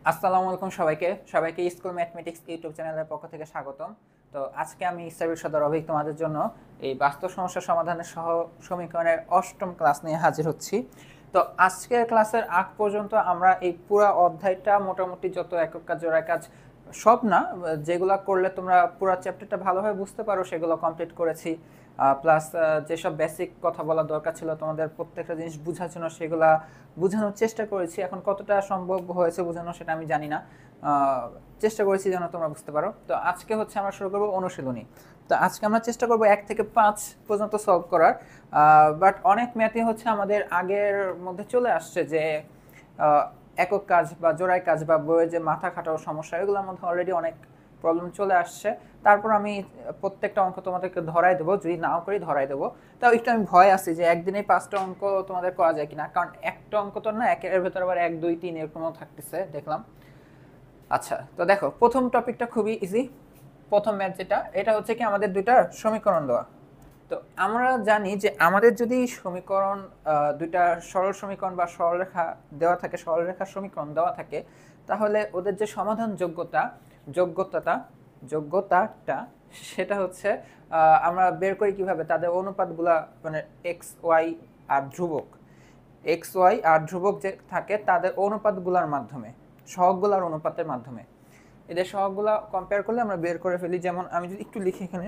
আসসালামু আলাইকুম সবাইকে স্কুল ম্যাথমেটিক্স ইউটিউব চ্যানেলের পক্ষ থেকে স্বাগতম। তো আজকে আমি ইসরাবিল সদর অভিক তোমাদের জন্য এই বাস্তব সমস্যা সমাধানের সহ সমীকরণের অষ্টম ক্লাস নিয়ে হাজির হচ্ছি। তো আজকের ক্লাসের আগ পর্যন্ত আমরা এই পুরো অধ্যায়টা মোটামুটি যত একক কাজ জোড়ায় কাজ সব না, যেগুলো করলে তোমরা পুরো চ্যাপ্টারটা ভালোভাবে বুঝতে পারো সেগুলো কমপ্লিট করেছি। প্লাস যেসব বেসিক কথা বলা দরকার ছিল তোমাদের প্রত্যেকটা জিনিস বোঝার জন্য সেগুলা বোঝানোর চেষ্টা করেছি। এখন কতটা সম্ভব হয়েছে বোঝানো সেটা আমি জানি না, চেষ্টা করেছি যেন তোমরা বুঝতে পারো। তো আজকে হচ্ছে আমরা শুরু করবো অনুশীলনী। তো আজকে আমরা চেষ্টা করবো 1 থেকে 5 পর্যন্ত সলভ করার। বাট অনেক ম্যাথই হচ্ছে আমাদের আগের মধ্যে চলে আসছে, যে একক কাজ বা জোড়ায় কাজ বা বইয়ে যে মাথা খাটাও সমস্যা, এগুলোর মধ্যে অলরেডি অনেক প্রবলেম চলে আসছে। তারপর আমি প্রত্যেকটা অঙ্ক তোমাদেরকে ধরাই দেবো, যদি নাও করি ধরাই দেবো। তাও একটু আমি ভয় আছি যে একদিনে 5টা অঙ্ক তোমাদের করা যায় কিনা, কারণ একটা অঙ্ক তো না, একের ভেতর আবার 1 2 3 এরকমও থাকতেছে দেখলাম। আচ্ছা, তো দেখো প্রথম টপিকটা খুবই ইজি। প্রথম ম্যাথ যেটা, এটা হচ্ছে কি আমাদের দুইটা সমীকরণ দেওয়া। তো আমরা জানি যে আমাদের যদি সমীকরণ দুইটা সরল সমীকরণ বা সরলরেখা দেওয়া থাকে, সরলরেখার সমীকরণ দেওয়া থাকে, তাহলে ওদের যে সমাধান যোগ্যতাটা যোগ্যতাটা সেটা হচ্ছে আমরা বের করি কিভাবে, তাদের অনুপাতগুলা, মানে এক্স ওয়াই আর ধ্রুবক, এক্স ওয়াই আর ধ্রুবক যে থাকে তাদের অনুপাতগুলোর মাধ্যমে, সহগগুলোর অনুপাতের মাধ্যমে এদের সহগগুলা কম্পেয়ার করলে আমরা বের করে ফেলি। যেমন আমি যদি একটু লিখি এখানে,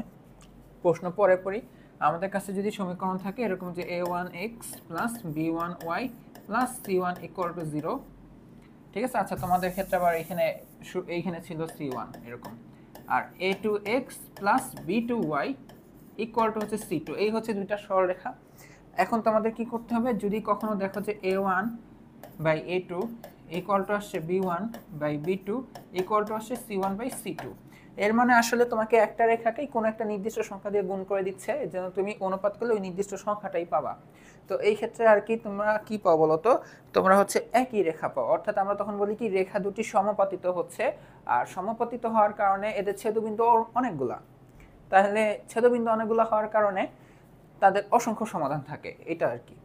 প্রশ্ন পরে পড়ি। আমাদের কাছে যদি সমীকরণ থাকে এরকম যে a1x plus b1y plus c1 equal to 0, ঠিক আছে। আচ্ছা, তোমাদের ক্ষেত্রে আবার এইখানে ছিল c1 এরকম, আর a2x plus b2y equal to হচ্ছে c2, এই হচ্ছে দুইটা সরলরেখা। এখন তোমাদের কি করতে হবে, যদি কখনো দেখো যে a1 by a2 equal to আসছে b1 by b2 equal to আসছে c1 বাই c2, এর মানে আসলে তোমাকে একটা রেখাকেই কোনো একটা নির্দিষ্ট সংখ্যা দিয়ে গুণ করে দিচ্ছে, যেন তুমি অনুপাত করলে ওই নির্দিষ্ট সংখ্যাটাই পাবা। তো এই ক্ষেত্রে আর কি তোমরা কি পাও বলো তো, তোমরা হচ্ছে একই রেখা পাও। অর্থাৎ আমরা তখন বলি কি রেখা দুটি সমাপতিত হচ্ছে, আর সমাপতিত হওয়ার কারণে এদের ছেদবিন্দু অনেকগুলা। তাহলে ছেদবিন্দু অনেকগুলো হওয়ার কারণে তাদের অসংখ্য সমাধান থাকে, এটা আর কি।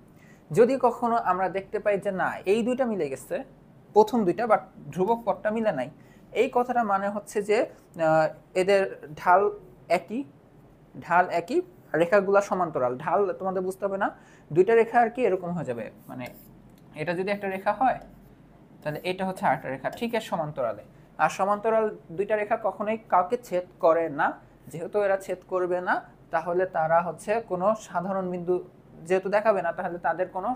যদি কখনো আমরা দেখতে পাই যে না এই দুইটা মিলে গেছে, প্রথম দুইটা বাট ধ্রুবক পদটা মিলে নাই, এই কথাটা মানে হচ্ছে যে এদের ঢাল একই রেখাগুলা সমান্তরাল। ঢাল তোমাদের বুঝতে হবে না, দুইটা রেখা আর কি এরকম হয়ে যাবে, মানে এটা যদি একটা রেখা হয় তাহলে এটা হচ্ছে আরেকটা রেখা, ঠিক আছে, সমান্তরালে। আর সমান্তরাল দুইটা রেখা কখনোই কাউকে ছেদ করে না। যেহেতু এরা ছেদ করবে না, তাহলে তারা হচ্ছে কোনো সাধারণ বিন্দু যেহেতু দেখাবে না, তাহলে তাদের কোনো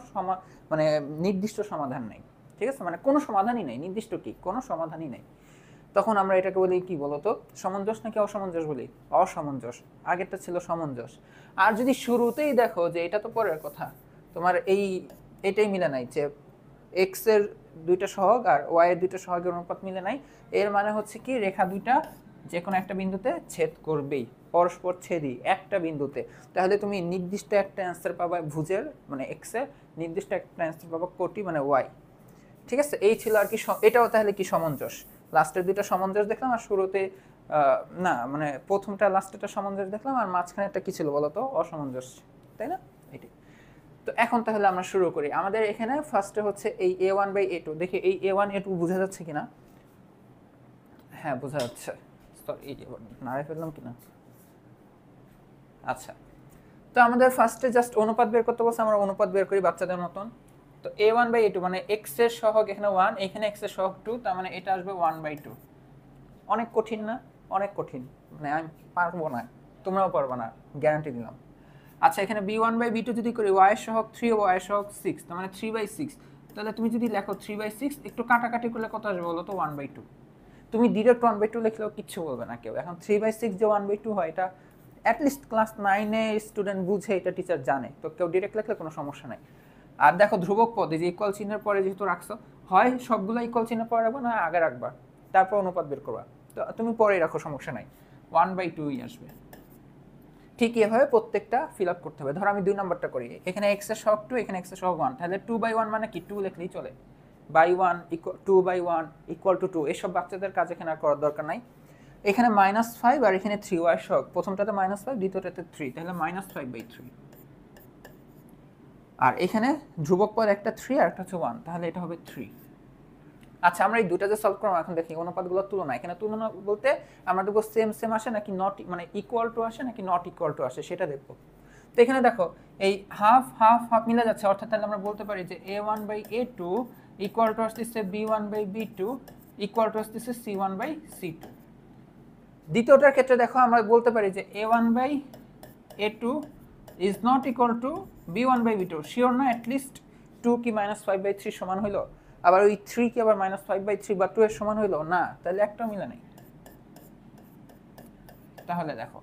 মানে নির্দিষ্ট সমাধান নেই, ঠিক আছে, মানে কোনো সমাধানই নেই, নির্দিষ্ট কি কোনো সমাধানই নেই। তখন আমরা এটাকে বলি কি বলতো, সামঞ্জস নাকি অসামঞ্জস বলি? অসামঞ্জস। আগেরটা ছিল সামঞ্জস। আর যদি শুরুতেই দেখো যে এটা তো পরের কথা, তোমার এটাই মিলে নাই, যে এক্স এর দুইটা সহগ আর ওয়াই এর দুইটা সহগের অনুপাত মিলে নাই, এর মানে হচ্ছে কি রেখা দুইটা যে কোনো একটা বিন্দুতে ছেদ করবেই, পরস্পর ছেদই একটা বিন্দুতে। তাহলে তুমি নির্দিষ্ট একটা অ্যান্সার পাবা ভুজের, মানে এক্স এর নির্দিষ্ট একটা অ্যান্সার পাবা কোটি, মানে ওয়াই, ঠিক আছে। এই ছিল আর কি, এটাও তাহলে কি সমঞ্জস। লাস্টের দুইটা সমঞ্জস দেখলাম, আর শুরুতে না, মানে প্রথমটা লাস্টেরটা সমঞ্জস দেখলাম, আর মাঝখানে একটা কি ছিল বলতো, অসমঞ্জস, তাই না? এটাই। তো এখন তাহলে আমরা শুরু করি। আমাদের এখানে ফার্স্টে হচ্ছে এই a1/a2, দেখি এই a1 a2 বোঝা যাচ্ছে কিনা। হ্যাঁ, বোঝা যাচ্ছে। সরি, নাড়াই ফেললাম কিনা। আচ্ছা, তো আমাদের ফার্স্টে জাস্ট অনুপাত বের করতে বলছে, আমরা অনুপাত বের করি বাচ্চাদের মতন। তো a1/a2 মানে এক্স এর সহগ এখানে 1, এখানে এক্স এর সহগ 2, তার মানে এটা আসবে 1/2। অনেক কঠিন না? অনেক কঠিন, মানে আমি পারবো না, তোমরাও পারবে না, গ্যারান্টি দিলাম। আচ্ছা, এখানে b1/b2 যদি করি, y এর সহগ 3 ও y এর সহগ 6, তার মানে 3/6। তাহলে তুমি যদি লেখো 3/6, একটু কাটাকাটি করলে কত আসবে বলো তো? 1/2। তুমি ডিরেক্ট 1/2 লিখলেও কিচ্ছু বলবে না কেউ। এখন 3/6 যে 1/2 হয়, এটা অ্যাটলিস্ট ক্লাস 9 স্টুডেন্ট বুঝে, এটা টিচার জানে, তো কেউ ডিরেক্ট লিখলে কোনো সমস্যা নাই। আর দেখো ধ্রুবক পদ, এই যে ইকুয়াল চিহ্নের পরে যেহেতু রাখছো, হয় সবগুলো ইকুয়াল চিহ্নের পরে রাখবা, না আগে রাখবা, তারপর অনুপাত বের করবা। তো তুমি পরেই রাখো, সমস্যা নাই, 1/2ই আসবে। ঠিক এভাবে প্রত্যেকটা ফিল আপ করতে হবে। ধরো আমি 2 নম্বরটা করি, এখানে এক্স এর সহগ 2, এখানে এক্স এর সহগ 1, তাহলে 2/1 মানে কি 2 লিখলেই চলে। বাই 1 ইকুয়াল 2/1 ইকুয়াল টু 2, এসব বাচ্চাদের কাজ এখানে আর করার দরকার নাই। এখানে -5 আর এখানে 3 ওয়াই সহগ, প্রথমটাতে -5, দ্বিতীয়টাতে 3, তাহলে -5/3। আর এখানে ধ্রুবক পদ একটা 3 আর একটা হচ্ছে 1, তাহলে এটা হবে 3। আচ্ছা আমরা এই দুটো যে সলভ করলাম, এখন দেখি অনুপাতগুলোর তুলনা। এখানে তুলনা বলতে আমরা দেখবো সেম সেম আসে নাকি নট, মানে ইকুয়াল টু আসে নাকি নট ইকুয়াল টু আসে, সেটা দেখবো। তো এখানে দেখো এই হাফ হাফ হাফ মিলে যাচ্ছে, অর্থাৎ তাহলে আমরা বলতে পারি যে a1/a2 ইকুয়াল টু আসতেছে b1/b2 ইকুয়াল টু আসতেছে c1/c2। দ্বিতীয়টার ক্ষেত্রে দেখো আমরা বলতে পারি যে a1/a2 is not equal to b1/b2। Sure না অ্যাটলিস্ট 2 কি -5/3 সমান হইলো, আবার ওই 3 কি আবার -5/3 বা 2 এর সমান হইলো না, তাহলে একটাও মিলে নেই। তাহলে দেখো,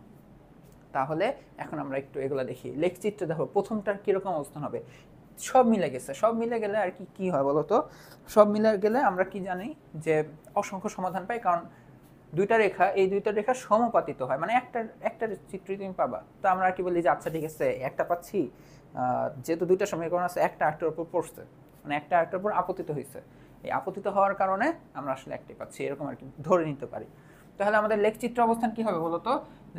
তাহলে এখন আমরা একটু এগুলা দেখি। লেখচিত্রে দেখো প্রথমটার কিরকম অবস্থান হবে, সব মিলে গেছে। সব মিলে গেলে আর কি কি হয় বলো তো, সব মিলে গেলে আমরা কি জানি যে অসংখ্য সমাধান পাই, কারণ দুইটা রেখা, এই দুইটা রেখা সমাপতিত হয়, মানে একটা চিত্রই তুমি পাবা। তো আমরা আর কি বলি যে আচ্ছা ঠিক আছে একটা পাচ্ছি, যেহেতু দুইটা সমীকরণ আছে একটা আরেকটার উপর পড়ছে, মানে একটা আরেকটার উপর আপতিত হয়েছে, এই আপতিত হওয়ার কারণে আমরা আসলে একটাই পাচ্ছি, এরকম আর কি ধরে নিতে পারি। তাহলে আমাদের লেখচিত্র অবস্থান কি হবে বলতো,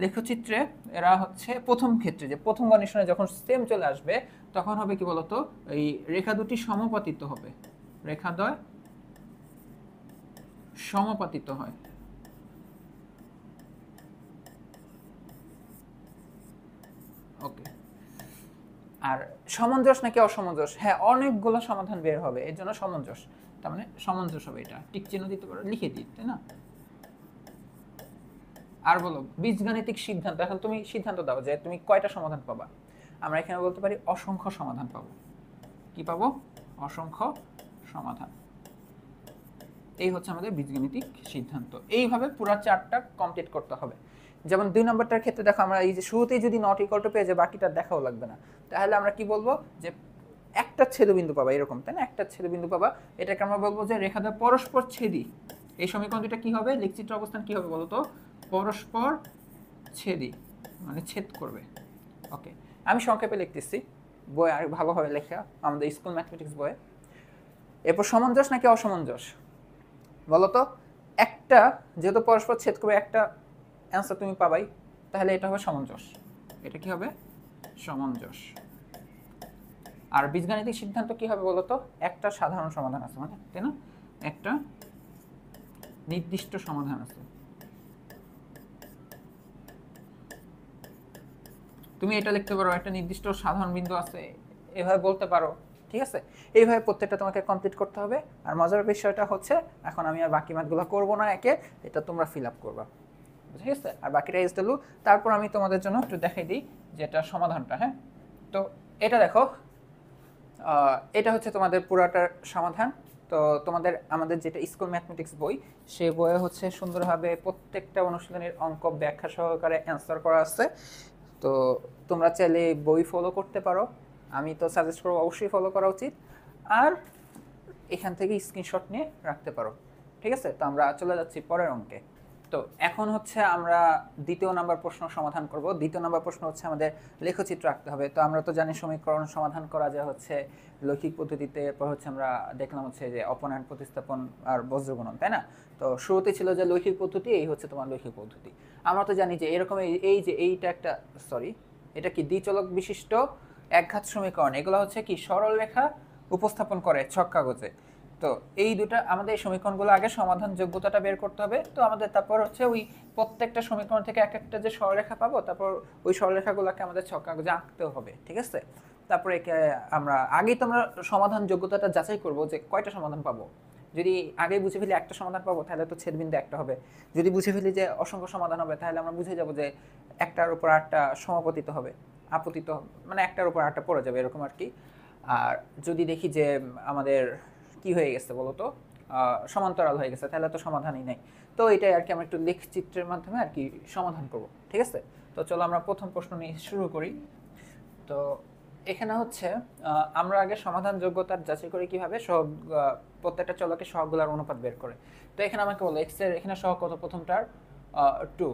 লেখচিত্রে এরা হচ্ছে প্রথম ক্ষেত্রে যে প্রথম কন্ডিশনে যখন সেম চলে আসবে তখন হবে কি বলতো, এই রেখা দুটি সমাপতিত হবে, রেখা দ্বয় সমাপতিত হয়। ওকে, আর সামঞ্জস্য নাকি অসামঞ্জস্য, হ্যাঁ অনেকগুলো সমাধান বের হবে, এর জন্য সামঞ্জস্য, তার মানে সামঞ্জস্য হবে, এটা টিক চিহ্ন দিতে পারো, লিখে দিই, তাই না। আর বলো বীজগাণিতিক সিদ্ধান্ত, এখন তুমি সিদ্ধান্ত দাও যে তুমি কয়টা সমাধান পাবা। আমরা এখানে বলতে পারি অসংখ্য সমাধান পাবো। কি পাবো? অসংখ্য সমাধান। এই হচ্ছে আমাদের বীজগাণিতিক সিদ্ধান্ত। এইভাবে পুরো চারটা কমপ্লিট করতে হবে। যেমন 2 নম্বরটার ক্ষেত্রে দেখো আমরা এই যে শুরুতেই যদি নট ইকুয়াল টু পেয়ে যায় বাকিটা দেখাও লাগবে না, তাহলে আমরা কি বলবো যে একটা ছেদবিন্দু পাবা, এরকম তাই না, একটা ছেদবিন্দু পাবা, এটাকে আমরা বলবো যে রেখা দ্বয় পরস্পর ছেদি। এই সমীকরণ দুটো কি হবে, লেখচিত্র অবস্থান কি হবে বলতো, পরস্পর ছেদি, মানে ছেদ করবে। ওকে, আমি সংক্ষেপে লিখতেছি, বই আর ভালোভাবে লেখা আমাদের স্কুল ম্যাথমেটিক্স বইয়ে। এরপর সামঞ্জস্য নাকি অসামঞ্জস্য বলতো, একটা যেহেতু পরস্পর ছেদ করবে একটা অ্যান্সার তুমি পাবাই, তাহলে এটা হবে সামঞ্জস্য, এটা কি হবে সামঞ্জস্য। আর বীজগাণিতিক সিদ্ধান্ত কি হবে বলতো, একটা সাধারণ সমাধান আছে, মানে তাই না, একটা নির্দিষ্ট সমাধান আছে। তুমি এটা লিখতে পারো একটা নির্দিষ্ট সাধারণ বিন্দু আছে, এভাবে বলতে পারো, ঠিক আছে। এইভাবে প্রত্যেকটা তোমাকে কমপ্লিট করতে হবে। আর মজার বিষয়টা হচ্ছে এখন আমি আর বাকি ম্যাথগুলো করবো না একে, এটা তোমরা ফিল আপ করবা, ঠিক আছে। আর বাকিটা এসডব্লিউ, তারপর আমি তোমাদের জন্য একটু দেখাই দিই যে এটা সমাধানটা। হ্যাঁ, তো এটা দেখো, এটা হচ্ছে তোমাদের পুরাটার সমাধান। তো তোমাদের আমাদের যেটা স্কুল ম্যাথমেটিক্স বই, সে বইয়ে হচ্ছে সুন্দরভাবে প্রত্যেকটা অনুশীলনের অঙ্ক ব্যাখ্যা সহকারে অ্যান্সার করা আছে। তো তোমরা চাইলে বই ফলো করতে পারো, আমি তো সাজেস্ট করবো অবশ্যই ফলো করা উচিত। আর এখান থেকে স্ক্রিনশট নিয়ে রাখতে পারো, ঠিক আছে। তো আমরা চলে যাচ্ছি পরের অঙ্কে। তো এখন হচ্ছে আমরা দ্বিতীয় নাম্বার প্রশ্ন সমাধান করব। দ্বিতীয় নাম্বার প্রশ্ন হচ্ছে আমাদের লেখচিত্র আঁকতে হবে। তো আমরা তো জানি সমীকরণ সমাধান করা যায় হচ্ছে লৈখিক পদ্ধতিতে, এরপর হচ্ছে আমরা দেখলাম হচ্ছে যে অপনয়ন, প্রতিস্থাপন আর বজ্রগুণন, তাই না। তো শুরুতে ছিল যে লৈখিক পদ্ধতি, এই হচ্ছে তোমার লৈখিক পদ্ধতি। আমরা তো জানি যে এরকম এই যে এইটা একটা এটা কি দ্বিচলক বিশিষ্ট একঘাত সমীকরণ, এগুলো হচ্ছে কি সরল রেখা উপস্থাপন করে ছক কাগজে। তো এই দুটা আমাদের এই সমীকরণগুলো আগে সমাধান যোগ্যতাটা বের করতে হবে। তো আমাদের তারপর হচ্ছে ওই প্রত্যেকটা সমীকরণ থেকে এক একটা যে সরলরেখা পাবো, তারপর ওই সরলরেখাগুলোকে আমাদের ছক কাগজে আঁকতেও হবে, ঠিক আছে। তারপরে আমরা আগেই তো আমরা সমাধান যোগ্যতাটা যাচাই করব যে কয়টা সমাধান পাবো। যদি আগে বুঝে ফেলি একটা সমাধান পাবো, তাহলে তো ছেদবিন্দু একটা হবে। যদি বুঝে ফেলি যে অসংখ্য সমাধান হবে, তাহলে আমরা বুঝে যাব যে একটার উপর আটটা সমাপতিত হবে, আপতিত হবে, মানে একটার উপর আটটা পড়ে যাবে, এরকম আর কি। আর যদি দেখি যে আমাদের কি হয়ে গেছে বলতো, সমান্তরাল হয়ে গেছে, তাহলে তো সমাধানই নাই। তো এটাই আর কি আমরা একটু লেখচিত্রের মাধ্যমে আর কি সমাধান করব, ঠিক আছে। তো চলো আমরা প্রথম প্রশ্ন নিয়ে শুরু করি। তো এখানে হচ্ছে আমরা আগে সমাধান যোগ্যতার যাচাই করি কিভাবে, সব প্রত্যেকটা চলকে সহগগুলোর অনুপাত বের করে। তো এখানে আমাকে বলো এক্স এর এখানে সহগ কত, প্রথমটার 2,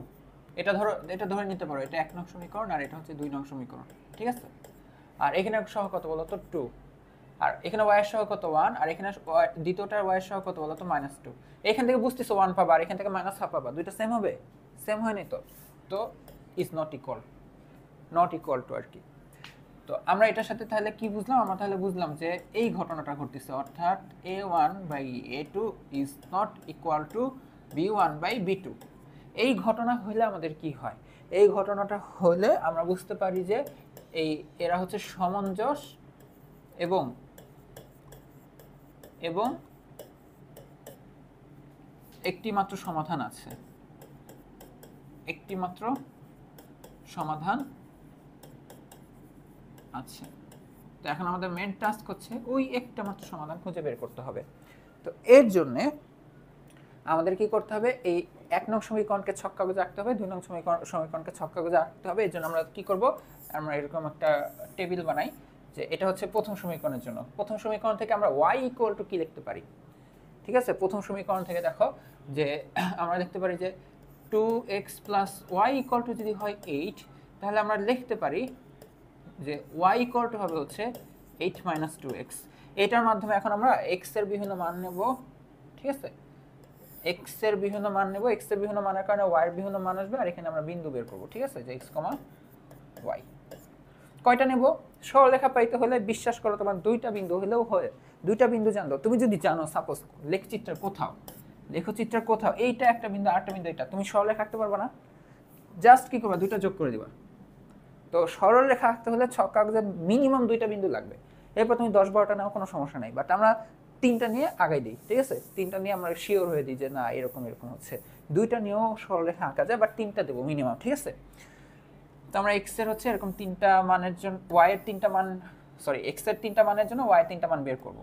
এটা ধরে নিতে পারো এটা 1 নং সমীকরণ আর এটা হচ্ছে 2 নং সমীকরণ, ঠিক আছে। আর এখানে সহগ কত বলো তো 2, আর এখানে y এর সহগ কত 1, আর এখানে দ্বিতীয়টার y এর সহগ কত বলো তো -2। এখান থেকে বুঝতেছো 1 পাবা আর এখান থেকে -1/2 পাবা, দুইটা সেম হবে, সেম হয়নি তো, তো ইজ নট ইকুয়াল টু আর কি। তো আমরা এটার সাথে তাহলে কি বুঝলাম, আমরা তাহলে বুঝলাম যে এই ঘটনাটা ঘটতেছে, অর্থাৎ a1/a2 is not equal to b1/b2। এই ঘটনা হলে আমাদের কি হয়, এই ঘটনাটা হলে আমরা বুঝতে পারি যে এরা হচ্ছে সমঞ্জস এবং এবং একটি মাত্র সমাধান আছে, একটি মাত্র সমাধান আছে। তো এখন আমাদের মেন টাস্ক হচ্ছে ওই একটা মাত্র সমাধান খুঁজে বের করতে হবে। তো এর জন্য আমাদের কি করতে হবে, এই 1 নং সমীকরণকে ছক কাগজে আঁকতে হবে, 2 নং সমীকরণকে ছক কাগজে আঁকতে হবে। এর জন্য আমরা কি করব, আমরা এরকম একটা টেবিল বানাই যে এটা হচ্ছে প্রথম সমীকরণের জন্য। প্রথম সমীকরণ থেকে আমরা y ইকুয়াল টু কি লিখতে পারি, ঠিক আছে? প্রথম সমীকরণ থেকে দেখো যে আমরা লিখতে পারি যে 2x + y ইকুয়াল টু যদি হয় 8, তাহলে আমরা লিখতে পারি যে y ইকুয়াল টু হবে হচ্ছে 8 - 2x। এটার মাধ্যমে এখন আমরা x এর বিভিন্ন মান নেব, ঠিক আছে? x এর বিভিন্ন মান নেব, x এর বিভিন্ন মানের কারণে y এর বিভিন্ন মান আসবে, আর এখানে আমরা বিন্দু বের করব, ঠিক আছে? যে x, y কয়টা নেব, সরলরেখা পাইতে হলে বিশ্বাস করো তোমার দুইটা বিন্দু হলেও হয়। দুইটা বিন্দু জানো, তুমি যদি জানো সাপোজ লেখচিত্রের কোথাও এইটা একটা বিন্দু আরেকটা বিন্দু এটা, তুমি সরলরেখা আঁকতে পারবে না? জাস্ট কি করবা, দুইটা যোগ করে দিবা। তো সরলরেখা আঁকতে হলে ছক কাগজে মিনিমাম দুইটা বিন্দু লাগবে। এরপর তুমি 10-12টা নাও, কোনো সমস্যা নাই, বাট আমরা 3টা নিয়ে আগাই দিই, ঠিক আছে? 3টা নিয়ে আমরা শিওর হয়ে দিই যে না এরকম হচ্ছে। দুইটা নিয়েও সরলরেখা আঁকা যায়, বাট 3টা দেবো মিনিমাম, ঠিক আছে? তো আমরা x এর হচ্ছে এরকম 3টা মানের জন্য y এর 3টা মান, x এর 3টা মানের জন্য y এর 3টা মান বের করব,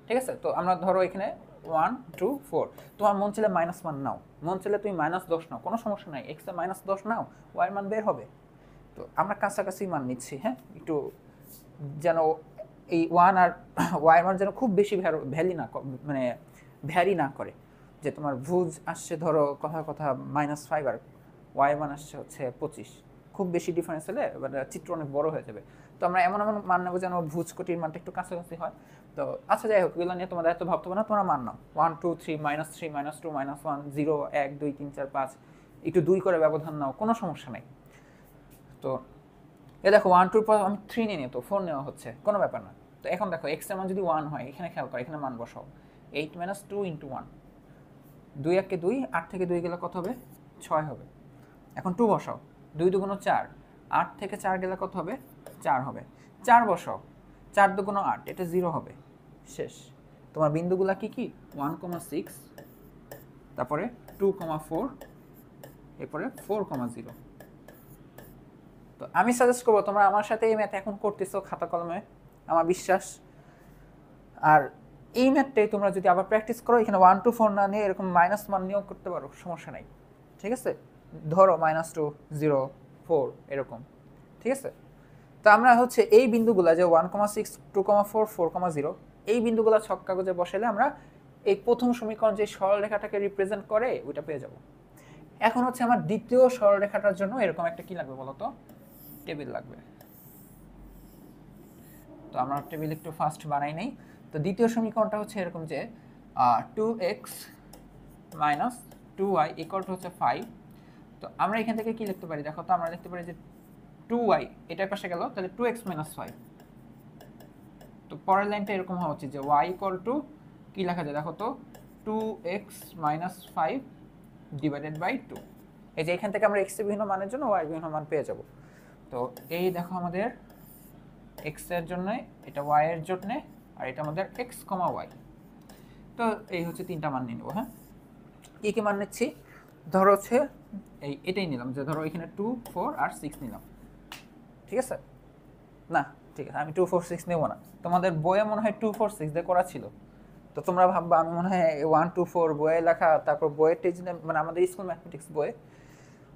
ঠিক আছে? তো আমরা ধরো এখানে 1 2 4, তোমার মন চাইলে মাইনাস মান নাও, মন চাইলে তুমি -10 নাও, কোনো সমস্যা নাই, x এর -10 নাও, y এর মান বের হবে। তো আমরা কাছাকাছি মান নিচ্ছি, হ্যাঁ, একটু যেন এই 1 আর y এর মান যেন খুব বেশি ভ্যারি না করে, যে তোমার ভুজ আসছে ধরো কথা -5 আর y এর মান আসছে হচ্ছে 25, খুব বেশি ডিফারেন্স হলে চিত্র অনেক বড় হয়ে যাবে। তো আমরা এমন মান নেবো যেন ভুজ কোটির মানটা একটু কাছাকাছি হয়। তো আচ্ছা যাই হোক, এগুলো নিয়ে তোমাদের এত ভাবতে হবে না, তোমরা মান নাও 1 2 3 -3 -2 -1 0 1 2 3 4 5, একটু 2 করে ব্যবধান নাও, কোনো সমস্যা নাই। তো এ দেখো 1 2 পর আমি 3 নিয়ে নিই, তো 4 নেওয়া হচ্ছে, কোনো ব্যাপার না। তো এখন দেখো x এর মান যদি 1 হয়, এখানে খেয়াল করো, এখানে মান বসাও 8 - 2 × 1, 2 1 কে 2, 8 থেকে 2 গেলে কত হবে, 6 হবে। এখন 2 বসাও, 2 2 গুণ 4, 8 থেকে 4 গেলে কত হবে, 4 হবে। 4 বসাও, 4 2 গুণ 8, এটা 0 হবে, শেষ। তোমার বিন্দুগুলা কি কি, 1,6, তারপরে 2,4, এরপরে 4,0। তো আমি সাজেস্ট করবো তোমরা আমার সাথে এই ম্যাথ এখন করতেছো খাতা কলমে, আমার বিশ্বাস। আর এই ম্যাথটাই তোমরা যদি আবার প্র্যাকটিস করো, এখানে 1 2 4 না নিয়ে এরকম মাইনাস মান নিয়েও করতে পারো, সমস্যা নাই, ঠিক আছে? ধরো -2 0 4 এরকম, ঠিক আছে? তো আমরা হচ্ছে এই বিন্দুগুলা যে 1,6 2,4 4,0, এই বিন্দুগুলা ছক কাগজে বসালে আমরা এই প্রথম সমীকরণ যে সরলরেখাটাকে রিপ্রেজেন্ট করে ওইটা পেয়ে যাব। এখন হচ্ছে আমার দ্বিতীয় সরলরেখাটার জন্য এরকম একটা কি লাগবে বলো তো, টেবিল লাগবে। তো আমরা টেবিল একটু ফাস্ট বানাই নেই। তো দ্বিতীয় সমীকরণটা হচ্ছে এরকম যে 2x - 2y ইকুয়াল টু হচ্ছে 5। তো আমরা এখান থেকে কি লিখতে পারি, দেখো তো আমরা লিখতে পারি যে 2y এটার পাশে গেল, তাহলে 2x - 5। তো পরের লাইনটা এরকম হওয়া উচিত যে y ইকুয়াল টু কি লেখা যায়, দেখো তো 2x - 5 ডিভাইডেড বাই 2। এই যে এখান থেকে আমরা x এর বিভিন্ন মানের জন্য y এর বিভিন্ন মান পেয়ে যাব। তো এই দেখো আমাদের x এর জন্য, এটা y এর জন্য, আর এটা আমাদের x, y। তো এই হচ্ছে 3টা মান নিয়ে নেব। হ্যাঁ, কি মান নিচ্ছি, ধরো হচ্ছে এটাই নিলাম, যে ধরো এখানে 2 4 আর 6 নিলাম, ঠিক আছে? না ঠিক আছে, আমি 2 4 6 নেব না, তোমাদের বইয়ে মনে হয় 2 4 6 দিয়ে করা ছিল। তো তোমরা ভাববা আমি মনে হয় 1 2 4 বইয়ে লেখা, তারপর বইয়ের টেজিনে মানে আমাদের স্কুল ম্যাথমেটিক্স বইয়ে,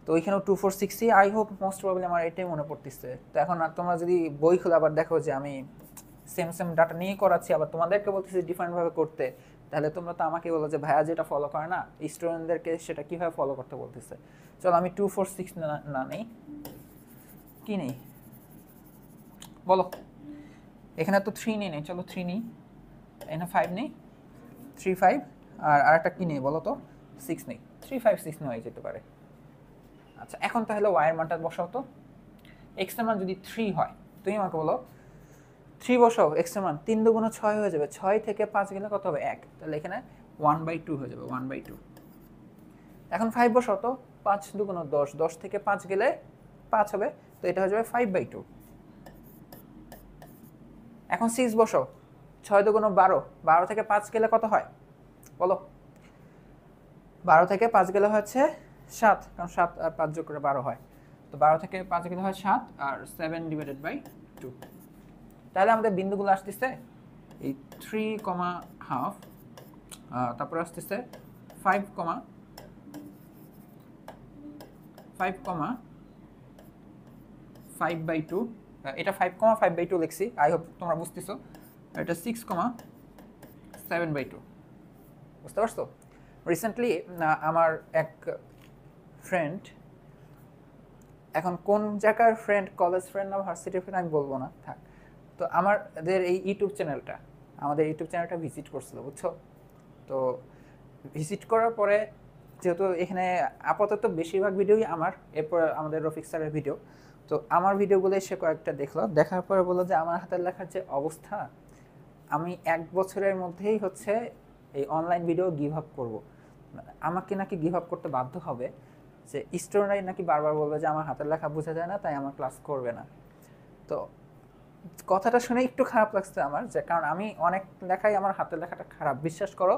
তো ওইখানেও 2 4 6ই, আই হোপ মোস্ট প্রবাবলি আমার এটাই মনে পড়তেছে। তো এখন আর তোমরা যদি বই খুলে আবার দেখো যে আমি সেম ডাটা নিয়ে করাচ্ছি, আবার তোমাদেরকে বলতেছি ডিফারেন্টভাবে করতে, তাহলে তোমরা তো আমাকে বলো যে ভাইয়া যেটা ফলো করে না স্টুডেন্টদেরকে সেটা কীভাবে ফলো করতে বলতেছে। চলো আমি 2 4 6 না নেই, কি নেই বলো, এখানে তো 3 নেই, চলো 3 নিই, এখানে 5 নেই, 3 5, আর আরেকটা কি নেই বলো তো, 6 নেই, 3 5 6 নেওয়াই যেতে পারে। আচ্ছা এখন তাহলে y এর মানটা বসাও তো, x এর মান যদি 3 হয়, তুমি আমাকে বলো 3 বসাও x এর মান 3 দুগুণ 6 হয়ে যাবে, 6 থেকে 5 গেলে কত হবে 1, তাহলে এখানে 1/2 হয়ে যাবে 1/2। এখন 5 বসাও তো, 5 দুগুণ 10, 10 থেকে 5 গেলে 5 হবে, তো এটা হয়ে যাবে 5/2। এখন 6 বসাও, 6 দুগুণ 12, 12 থেকে 5 গেলে কত হয় বলো? 12 থেকে 5 গেলে হচ্ছে 7, কারণ 7 আর 5 যোগ করে 12 হয়, তো 12 থেকে 5 গেলে হয় 7 আর 7/2। তাহলে আমাদের বিন্দুগুলো আসতেছে এই 3,5, তারপর আসতেছে 5,5/2, এটা 5,5/2 লিখছি, আই হোপ তোমরা বুঝতেছো। আর এটা 6,7/2, বুঝতে পারছো? রিসেন্টলি আমার এক ফ্রেন্ড, এখন কোন জায়গার ফ্রেন্ড, কলেজ ফ্রেন্ড না ভার্সিটির ফ্রেন্ড আমি বলবো না, থাক, তো আমাদের এই ইউটিউব চ্যানেলটা ভিজিট করছিল, বুঝছো? তো ভিজিট করার পরে যেহেতু এখানে আপাতত বেশিরভাগ ভিডিওই আমার, এরপর আমাদের রফিক স্যারের ভিডিও, তো আমার ভিডিওগুলো সে কয়েকটা দেখলো, দেখার পরে বললো যে আমার হাতের লেখার যে অবস্থা, আমি 1 বছরের মধ্যেই হচ্ছে এই অনলাইন ভিডিও গিভ আপ করবো, আমাকে নাকি গিভ আপ করতে বাধ্য হবে, যে স্টুডেন্টরাই নাকি বারবার বলবে যে আমার হাতের লেখা বোঝা যায় না, তাই আমার ক্লাস করবে না। তো কথাটা শুনে একটু খারাপ লাগছে আমার, যে কারণ আমি অনেক লেখাই আমার হাতের লেখাটা খারাপ, বিশ্বাস করো।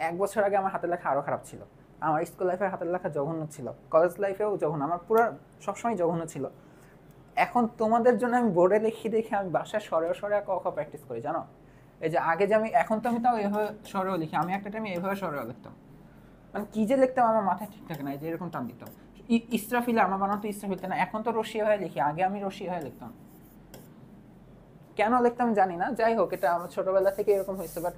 1 বছর আগে আমার হাতের লেখা আরও খারাপ ছিল, আমার স্কুল লাইফের হাতের লেখা জঘন্য ছিল, কলেজ লাইফেও জঘন্য, আমার পুরো সবসময় জঘন্য ছিল। এখন তোমাদের জন্য আমি বোর্ডে লিখি দেখে আমি বাসায় সরে ক খ প্র্যাকটিস করি, জানো? এই যে আগে যে আমি, এখন তো আমি তাও এভাবে সরেও লিখি, আমি একটা টাইমে এভাবে সরেও লিখতাম, মানে কি যে লিখতাম আমার মাথায় ঠিক থাকে না, এই যে এরকম টান দিতাম, ইসরাফিলে আমার বানাতো ইসরাফিলতে না, এখন তো রশিয়া হয়ে লিখি, আগে আমি রশিয়া হয়ে লিখতাম, কেন লিখতাম জানি না। যাই হোক, এটা আমার ছোটবেলা থেকে এরকম হয়েছে, বাট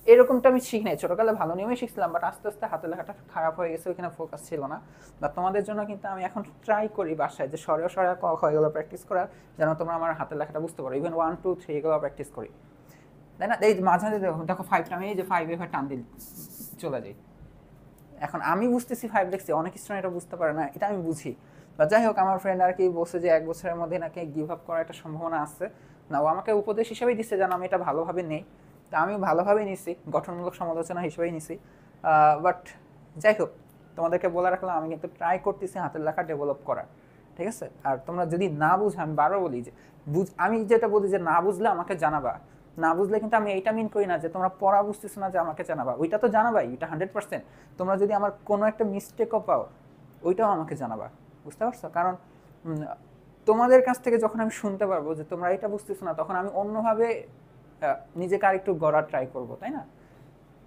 এরকমটা আমি শিখি নাই, ছোটবেলায় ভালো নিয়মে শিখছিলাম, বাট আস্তে আস্তে হাতের লেখাটা খারাপ হয়ে গেছে, ওইখানে ফোকাস ছিল না। বা তোমাদের জন্য কিন্তু আমি এখন ট্রাই করি বাসায় যে সরে ক খ এগুলো প্র্যাকটিস করার, যেন তোমরা আমার হাতের লেখাটা বুঝতে পারো, ইভেন 1 2 3 এগুলো প্র্যাকটিস করি, তাই না? এই মাঝে মাঝে দেখো 5টা আমি এই যে 5 এভাবে টান দিল চলে যাই, এখন আমি বুঝতেছি 5 লিখছি, অনেক স্টুডেন্ট এটা বুঝতে পারে না, এটা আমি বুঝি। বা যাই হোক, আমার ফ্রেন্ড আর কি বলছে যে 1 বছরের মধ্যে নাকি গিভ আপ করার একটা সম্ভাবনা আছে, না ও আমাকে উপদেশ হিসেবেই দিচ্ছে যেন আমি এটা ভালোভাবে নেই, তা আমি ভালোভাবেই নিছি, গঠনমূলক সমালোচনা হিসেবেই নিছি। বাট যাই হোক, তোমাদেরকে বলে রাখলাম আমি কিন্তু ট্রাই করতেছি হাতের লেখা ডেভেলপ করার, ঠিক আছে? আর তোমরা যদি না বুঝো, আমি বারবার বলি যে আমি যেটা বলি যে না বুঝলে আমাকে জানাবা, না বুঝলে কিন্তু আমি এইটা মিন করি না যে তোমরা পড়া বুঝতেছো না যে আমাকে জানাবা, ওইটা তো জানাবাই, ওইটা 100%। তোমরা যদি আমার কোনো একটা মিস্টেকও পাও, ওইটাও আমাকে জানাবা, বুঝতে পারছো? কারণ তোমাদের কাছ থেকে যখন আমি শুনতে পারবো যে তোমরা এটা বুঝতেছো না, তখন আমি অন্যভাবে নিজেকে আরেকটু গড়ার ট্রাই করবো, তাই না?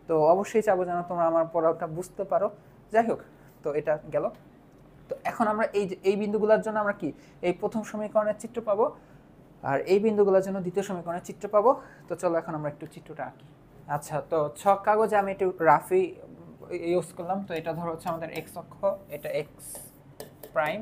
তো অবশ্যই চাবো যেন তোমরা আমার পড়াটা বুঝতে পারো। যাই হোক, তো এটা গেল। তো এখন আমরা এই বিন্দুগুলোর জন্য আমরা কি এই প্রথম সমীকরণের চিত্র পাবো, আর এই বিন্দুগুলোর জন্য দ্বিতীয় সমীকরণের চিত্র পাবো। তো চলো এখন আমরা একটু চিত্রটা আঁকি। আচ্ছা, তো ছক কাগজে আমি একটু রাফি ইউজ করলাম। তো এটা ধরো হচ্ছে আমাদের এক্স অক্ষ, এটা এক্স প্রাইম,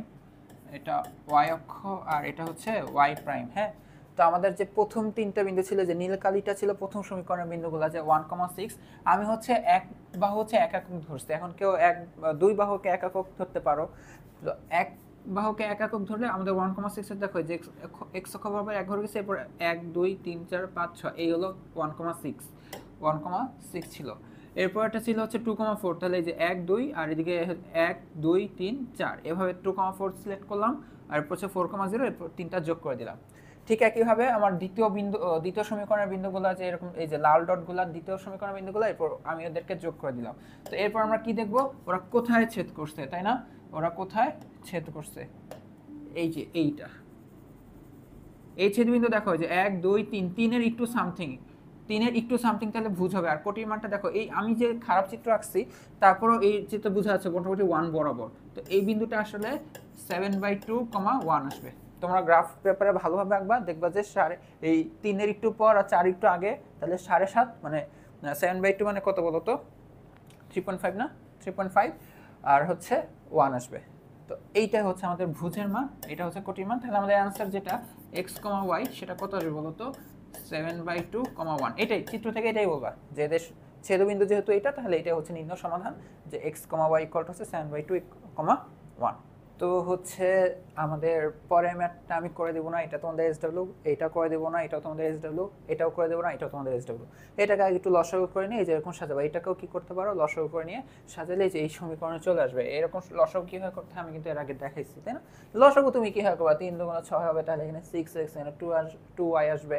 এটা ওয়াই অক্ষ, আর এটা হচ্ছে ওয়াই প্রাইম। হ্যাঁ, তো আমাদের যে প্রথম 3টা বিন্দু ছিল, যে নীল কালিটা ছিল প্রথম সমীকরণের বিন্দুগুলো, যে 1,6, আমি হচ্ছে এক বাহু হচ্ছে এক একক ধরছি। এখন কেউ দুই বাহুকে এক একক ধরতে পারো, তো এক বাহুকে এক একক ধরলে আমাদের 1,6 এর দেখো যে এক্স অক্ষ বরাবর এক ধরে গেছে, এরপর 1 2 3 4 5 6, এই হলো 1,6 ছিল। এরপর এটা ছিল হচ্ছে 2,4, তাহলে এই যে 1 2 আর এদিকে 1 2 3 4, এভাবে 2,4 সিলেক্ট করলাম, আর এরপর হচ্ছে 4,0, এরপর 3টা যোগ করে দিলাম। ঠিক একইভাবে আমার দ্বিতীয় সমীকরণের বিন্দুগুলো, যে এরকম এই যে লাল ডটগুলো দ্বিতীয় সমীকরণের বিন্দুগুলো, এরপর আমি ওদেরকে যোগ করে দিলাম। তো এরপর আমরা কি দেখব, ওরা কোথায় ছেদ করছে, তাই না? ওরা কোথায় ছেদ করছে, এই যে এইটা, এই ছেদবিন্দু দেখো যে 1 2 3, 3 এর একটু সামথিং, তাহলে ভুজ হবে। আর কোটির মানটা দেখো, এই আমি যে খারাপ চিত্র আঁকছি তারপরও এই চিত্র বোঝা যাচ্ছে মোটামুটি 1 বরাবর, তো এই বিন্দুটা আসলে 7/2, 1 আসবে। তোমরা গ্রাফ পেপারে ভালোভাবে আঁকবা, দেখবা যে এই 3 এর একটু পর আর 4 একটু আগে, তাহলে 7.5, মানে 7/2 মানে কত বলো তো? 3.5 না? 3.5 আর হচ্ছে 1 আসবে। তো এইটাই হচ্ছে আমাদের ভুজের মান, এটা হচ্ছে কোটির মান। তাহলে আমাদের অ্যান্সার যেটা x, y, সেটা কত আসবে বলো তো? 7/2, 1। এটাই চিত্র থেকে এটাই বলবা যে এদের ছেদবিন্দু যেহেতু এটা, তাহলে এটা হচ্ছে নির্ণয় সমাধান, যে x, y = হচ্ছে 7/2, 1। তো হচ্ছে আমাদের পরের ম্যাথটা আমি করে দেবো না, এটা তোমাদের এসডব্লিউ, এটা করে দেবো না, এটাও তোমাদের এসডব্লিউ, এটাও করে দেবো না, এটাও তোমাদের এসডব্লিউ। এটাকে আগে একটু লসাগু করে নিয়ে এই যে এরকম সাজাবো, এটাকেও কি করতে পারো লসাগু করে নিয়ে সাজালে যে এই সমীকরণে চলে আসবে। এরকম লসাগু কীভাবে করতে হয় আমি কিন্তু এর আগে দেখাইছি, তাই না? লসাগু তুমি কীভাবে করবা, 3 দুগুণ 6 হবে, তাহলে এখানে 6x, এখানে 2y আসবে,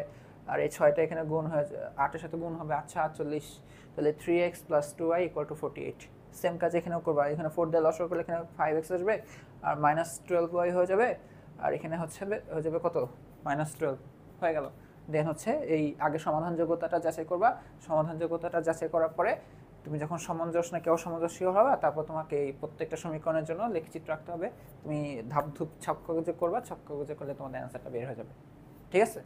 আর এই 6টা এখানে গুণ হয়ে 8-এর সাথে গুণ হবে, আচ্ছা 48, তাহলে 3x + 2y = 48। সেম কাজ এখানেও করবা, এখানে 4 দিয়ে লসাগু করলে এখানে 5x আসবে, আর -12y হয়ে যাবে, আর এখানে হয়ে যাবে কত, -12 হয়ে গেল। দেন হচ্ছে এই আগে সমাধানযোগ্যতাটা যাচাই করবা, সমাধানযোগ্যতাটা যাচাই করার পরে তুমি যখন সামঞ্জস্য নাকি অসামঞ্জস্য হবে, তারপর তোমাকে এই প্রত্যেকটা সমীকরণের জন্য লেখচিত্র রাখতে হবে। তুমি ধাপ ধুপ ছক কাগজে করবা, ছক কাগজে করলে তোমাদের অ্যান্সারটা বের হয়ে যাবে। ঠিক আছে?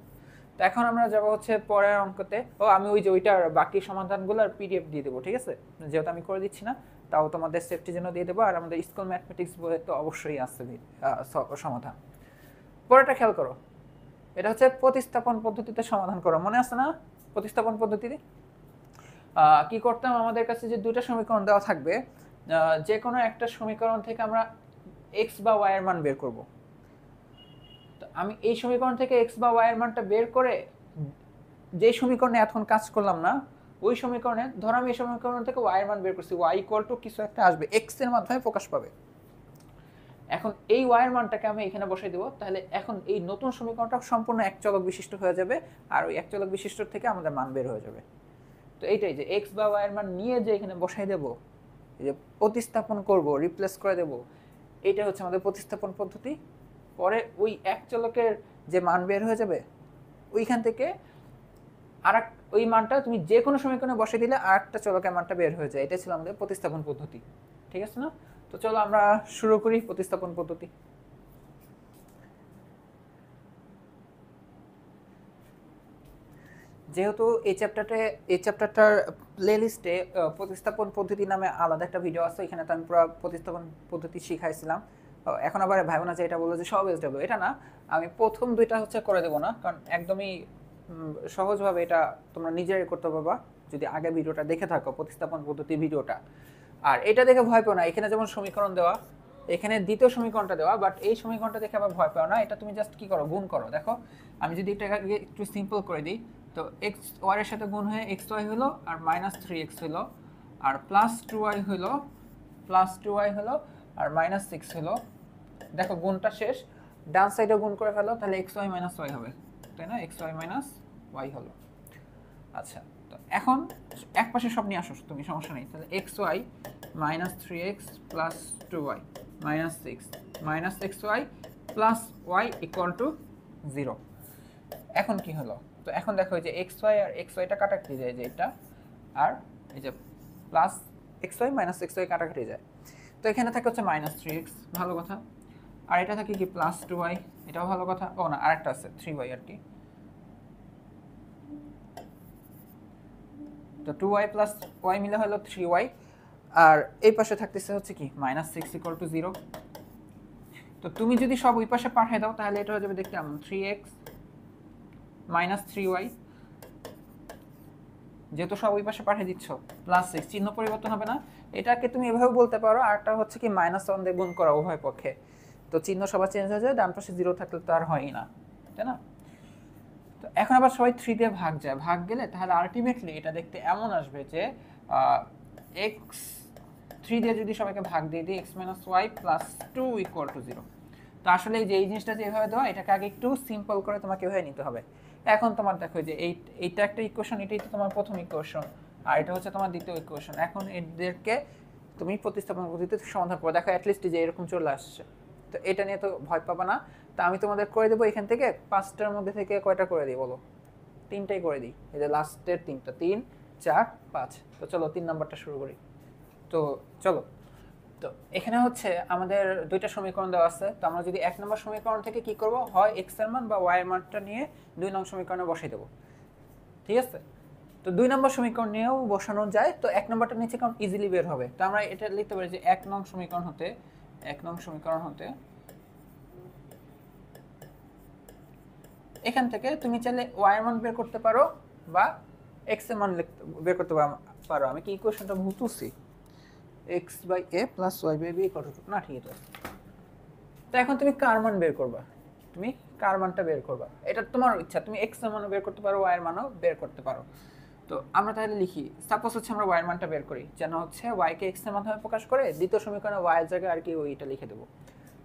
তো এখন আমরা যাবো হচ্ছে পরের অঙ্কতে। আমি ওইটার বাকি সমাধানগুলোর পিডিএফ দিয়ে দেবো, ঠিক আছে? যেহেতু আমি করে দিচ্ছি না, তাও তোমাদের সেফটির জন্য দিয়ে দেবো। আর আমাদের স্কুল ম্যাথমেটিক্স বইয়ে তো অবশ্যই আছে সমাধান। পরেরটা খেয়াল করো, এটা হচ্ছে প্রতিস্থাপন পদ্ধতিতে সমাধান করো। মনে আছে না প্রতিস্থাপন পদ্ধতিতে কি করতাম? আমাদের কাছে যে দুটো সমীকরণ দেওয়া থাকবে, যে কোনো একটা সমীকরণ থেকে আমরা এক্স বা ওয়াই এর মান বের করব। তো আমি এই সমীকরণ থেকে এক্স বা ওয়াই এর মানটা বের করে যে সমীকরণে এখন কাজ করলাম না, ওই সমীকরণে ধরো আমি এই সমীকরণ থেকে ওয়াই এর মান বের করছি, ওয়াই = কিছু একটা আসবে, এক্স এর মাধ্যমে প্রকাশ পাবে। এখন এই ওয়াই এর মানটাকে আমি এখানে বসাই দেবো, তাহলে এখন এই নতুন সমীকরণটা সম্পূর্ণ এক চলক বিশিষ্ট হয়ে যাবে, আর ওই এক চলক বিশিষ্ট থেকে আমাদের মান বের হয়ে যাবে। তো এইটাই যে এক্স বা ওয়াই এর মান নিয়ে যে এখানে বসাই দেবো, এই যে প্রতিস্থাপন করব, রিপ্লেস করে দেবো, এইটা হচ্ছে আমাদের প্রতিস্থাপন পদ্ধতি। পরে ওই এক চলকের যে মান বের হয়ে যাবে, ওইখান থেকে ওই মানটা তুমি যে কোনো সমীকরণে বসে দিলে আরেকটা চলকের মানটা বের হয়ে যায়। এটা ছিল আমাদের প্রতিস্থাপন পদ্ধতি। ঠিক আছে না? তো চলো আমরা শুরু করি প্রতিস্থাপন পদ্ধতি। যেহেতু এই চ্যাপ্টারটার প্লেলিস্টে প্রতিস্থাপন পদ্ধতি নামে আলাদা একটা ভিডিও আছে, এখানে তো আমি পুরো প্রতিস্থাপন পদ্ধতি শিখাইছিলাম। এখন আবার ভাইবো না যে এটা বললো যে সব এসডব্লিউ, এটা না। আমি প্রথম দুইটা হচ্ছে করে দেবো না, কারণ একদমই সহজভাবে এটা তোমরা নিজেরাই করতে পারবা যদি আগে ভিডিওটা দেখে থাকো, প্রতিস্থাপন পদ্ধতি ভিডিওটা। আর এটা দেখে ভয় পেও না, এখানে যেমন সমীকরণ দেওয়া, এখানে দ্বিতীয় সমীকরণটা দেওয়া, বাট এই সমীকরণটা দেখে আবার ভয় পেও না। এটা তুমি জাস্ট কি করো, গুণ করো। দেখো আমি যদি এটাকে একটু সিম্পল করে দিই, তো এক্স ওয়াই এর সাথে গুণ হয়ে এক্স ওয়াই হলো, আর -3x হলো, আর +2y হলো, আর -6 হলো। দেখো গুণটা শেষ, ডান সাইডে গুণ করে ফেলো, তাহলে xy - y হবে, তাই না? xy - y হলো। আচ্ছা, তো এখন এক পাশে সব নিয়ে আসো তুমি, সমস্যা নেই। তাহলে xy -3x + 2y -6 -xy + y = 0। এখন কি হলো? তো এখন দেখো এই যে xy আর xyটা কাটাকাটি যায়, যে এটা আর এই যে +xy -xy কাটাকাটি যায়। তো এখানে থাকে হচ্ছে -3x, ভালো কথা। আর এটা থাকে কি +2y, এটাও ভালো কথা। ও না, আরেকটা আছে 3y আর কি। তো 2y + y মিলে হলো 3y, আর এই পাশে থাকতেছে হচ্ছে কি -6 = 0। তো তুমি যদি সব ওই পাশে পাঠিয়ে দাও, তাহলে এটা হয়ে যাবে দেখতে 3x - 3y, যেহেতু সব ওই পাশে পাঠিয়ে দিচ্ছ, +6, চিহ্ন পরিবর্তন হবে না। এটাকে তুমি এভাবে বলতে পারো, আরটা হচ্ছে কি -1 দিয়ে গুণ করা উভয় পক্ষে, তো চিহ্ন সবার চেঞ্জ হয়ে যায়, ডান পাশে 0 থাকলে তো আর হয়ই না, তাই না? তো এখন আবার সবাই 3 দিয়ে ভাগ যায়, ভাগ গেলে তাহলে আলটিমেটলি এটা দেখতে এমন আসবে যে x 3 দিয়ে যদি সবাইকে ভাগ দিয়ে দিই, x - y + 2 = 0। তো আসলে যে এই জিনিসটা যেভাবে দেওয়া, এটাকে আগে একটু সিম্পল করে তোমাকে এভাবে নিতে হবে। এখন তোমার দেখো যে এইটা একটা ইকুয়েশন, এটাই তো তোমার প্রথম ইকুয়েশন, আর এটা হচ্ছে তোমার দ্বিতীয় ইকুয়েশন। এখন এদেরকে তুমি প্রতিস্থাপন পদ্ধতিতে সমাধান করো, দেখো অ্যাটলিস্ট যে এরকম চলে আসছে। তো এটা নিয়ে তো ভয় পাবা না। তা আমি তোমাদের করে দেবো এখান থেকে 5টার মধ্যে থেকে কয়টা করে দিই বলো? 3টাই করে দিই, এই যে লাস্টের 3টা, 3 4 5। তো চলো 3 নাম্বারটা শুরু করি। তো চলো, তো এখানে হচ্ছে আমাদের দুইটা সমীকরণ দেওয়া আছে। তো আমরা যদি 1 নম্বর সমীকরণ থেকে কি করব, হয় x এর মান বা y এর মানটা নিয়ে 2 নং সমীকরণে বসাই দেব। ঠিক আছে? তো 2 নম্বর সমীকরণ নিয়েও বসানো যায়। তো 1 নম্বরটা নিচে কারণ ইজিলি বের হবে, তো আমরা এটা লিখতে পারি যে 1 নং সমীকরণ হতে এখান থেকে তুমি চাইলে y এর মান বের করতে পারো বা x এর মান বের করতে পারো। আমি কি ইকুয়েশনটা ভুল তুলছি? x/a + y/b = না, ঠিক আছে। তো এখন তুমি কার মান বের করবা, তুমি কার মানটা বের করবা, এটা তোমার ইচ্ছা, তুমি এক্স এর মানও বের করতে পারো, ওয়াই এর মানও বের করতে পারো। তো আমরা তাহলে লিখি, সাপোজ হচ্ছে আমরা ওয়াই এর মানটা বের করি, যেন হচ্ছে ওয়াই কে এক্স এর মাধ্যমে প্রকাশ করে দ্বিতীয় সমীকরণে ওয়াই এর জায়গায় আর কি ওইটা লিখে দেবো।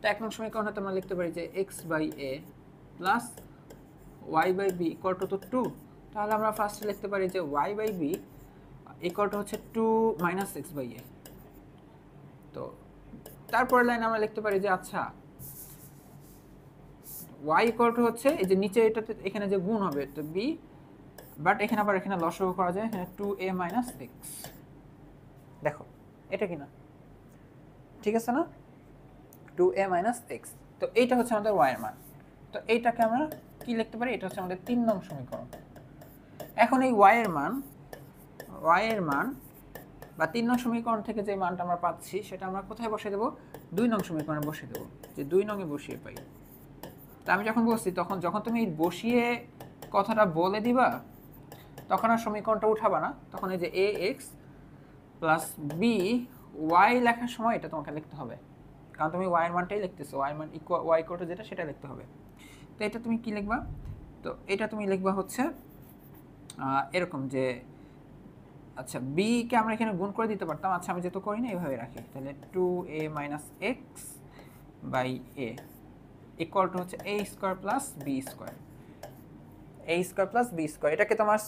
তো এক নং সমীকরণে আমরা লিখতে পারি যে X by A plus Y by B equal to 2। তাহলে আমরা ফার্স্টে লিখতে পারি যে Y by B equal to হচ্ছে 2 মাইনাস এক্স বাই এ। তো তারপরের লাইন আমরা লিখতে পারি যে আচ্ছা y ইকুয়াল টু হচ্ছে এই যে নিচে এটাতে এখানে যে গুণ হবে তো b, বাট এখানে আবার এখানে লসাগু করা যায়, এখানে 2a মাইনাস এক্স। দেখো এটা কি না ঠিক আছে না, 2a মাইনাস এক্স। তো এইটা হচ্ছে আমাদের y এর মান। তো এইটাকে আমরা কি লিখতে পারি, এটা হচ্ছে আমাদের 3 নং সমীকরণ। এখন এই y এর মান বা 3 নং সমীকরণ থেকে যে মানটা আমরা পাচ্ছি সেটা আমরা কোথায় বসিয়ে দেবো, 2 নং সমীকরণে বসিয়ে দেবো, যে 2 নং এ বসিয়ে পাই। তা আমি যখন বলছি যখন তুমি বসিয়ে কথাটা বলে দিবা তখন আর সমীকরণটা উঠাবা না, তখন এই যে এ এক্স প্লাস বি ওয়াই লেখার সময় এটা তোমাকে লিখতে হবে, কারণ তুমি ওয়াই এর মানটাই লিখতেছো, ওয়াই মান ওয়াই ইকুয়াল টু যেটা সেটা লিখতে হবে। তো এটা তুমি কি লিখবা, তো এটা তুমি লিখবা হচ্ছে এরকম যে আচ্ছা বি কে আমরা এখানে গুণ করে দিতে পারতাম, আচ্ছা আমি যেহেতু করি না এইভাবে রাখি, তাহলে 2a minus X by A equal to হচ্ছে a square plus B square, a square plus B square. এটাকে তোমার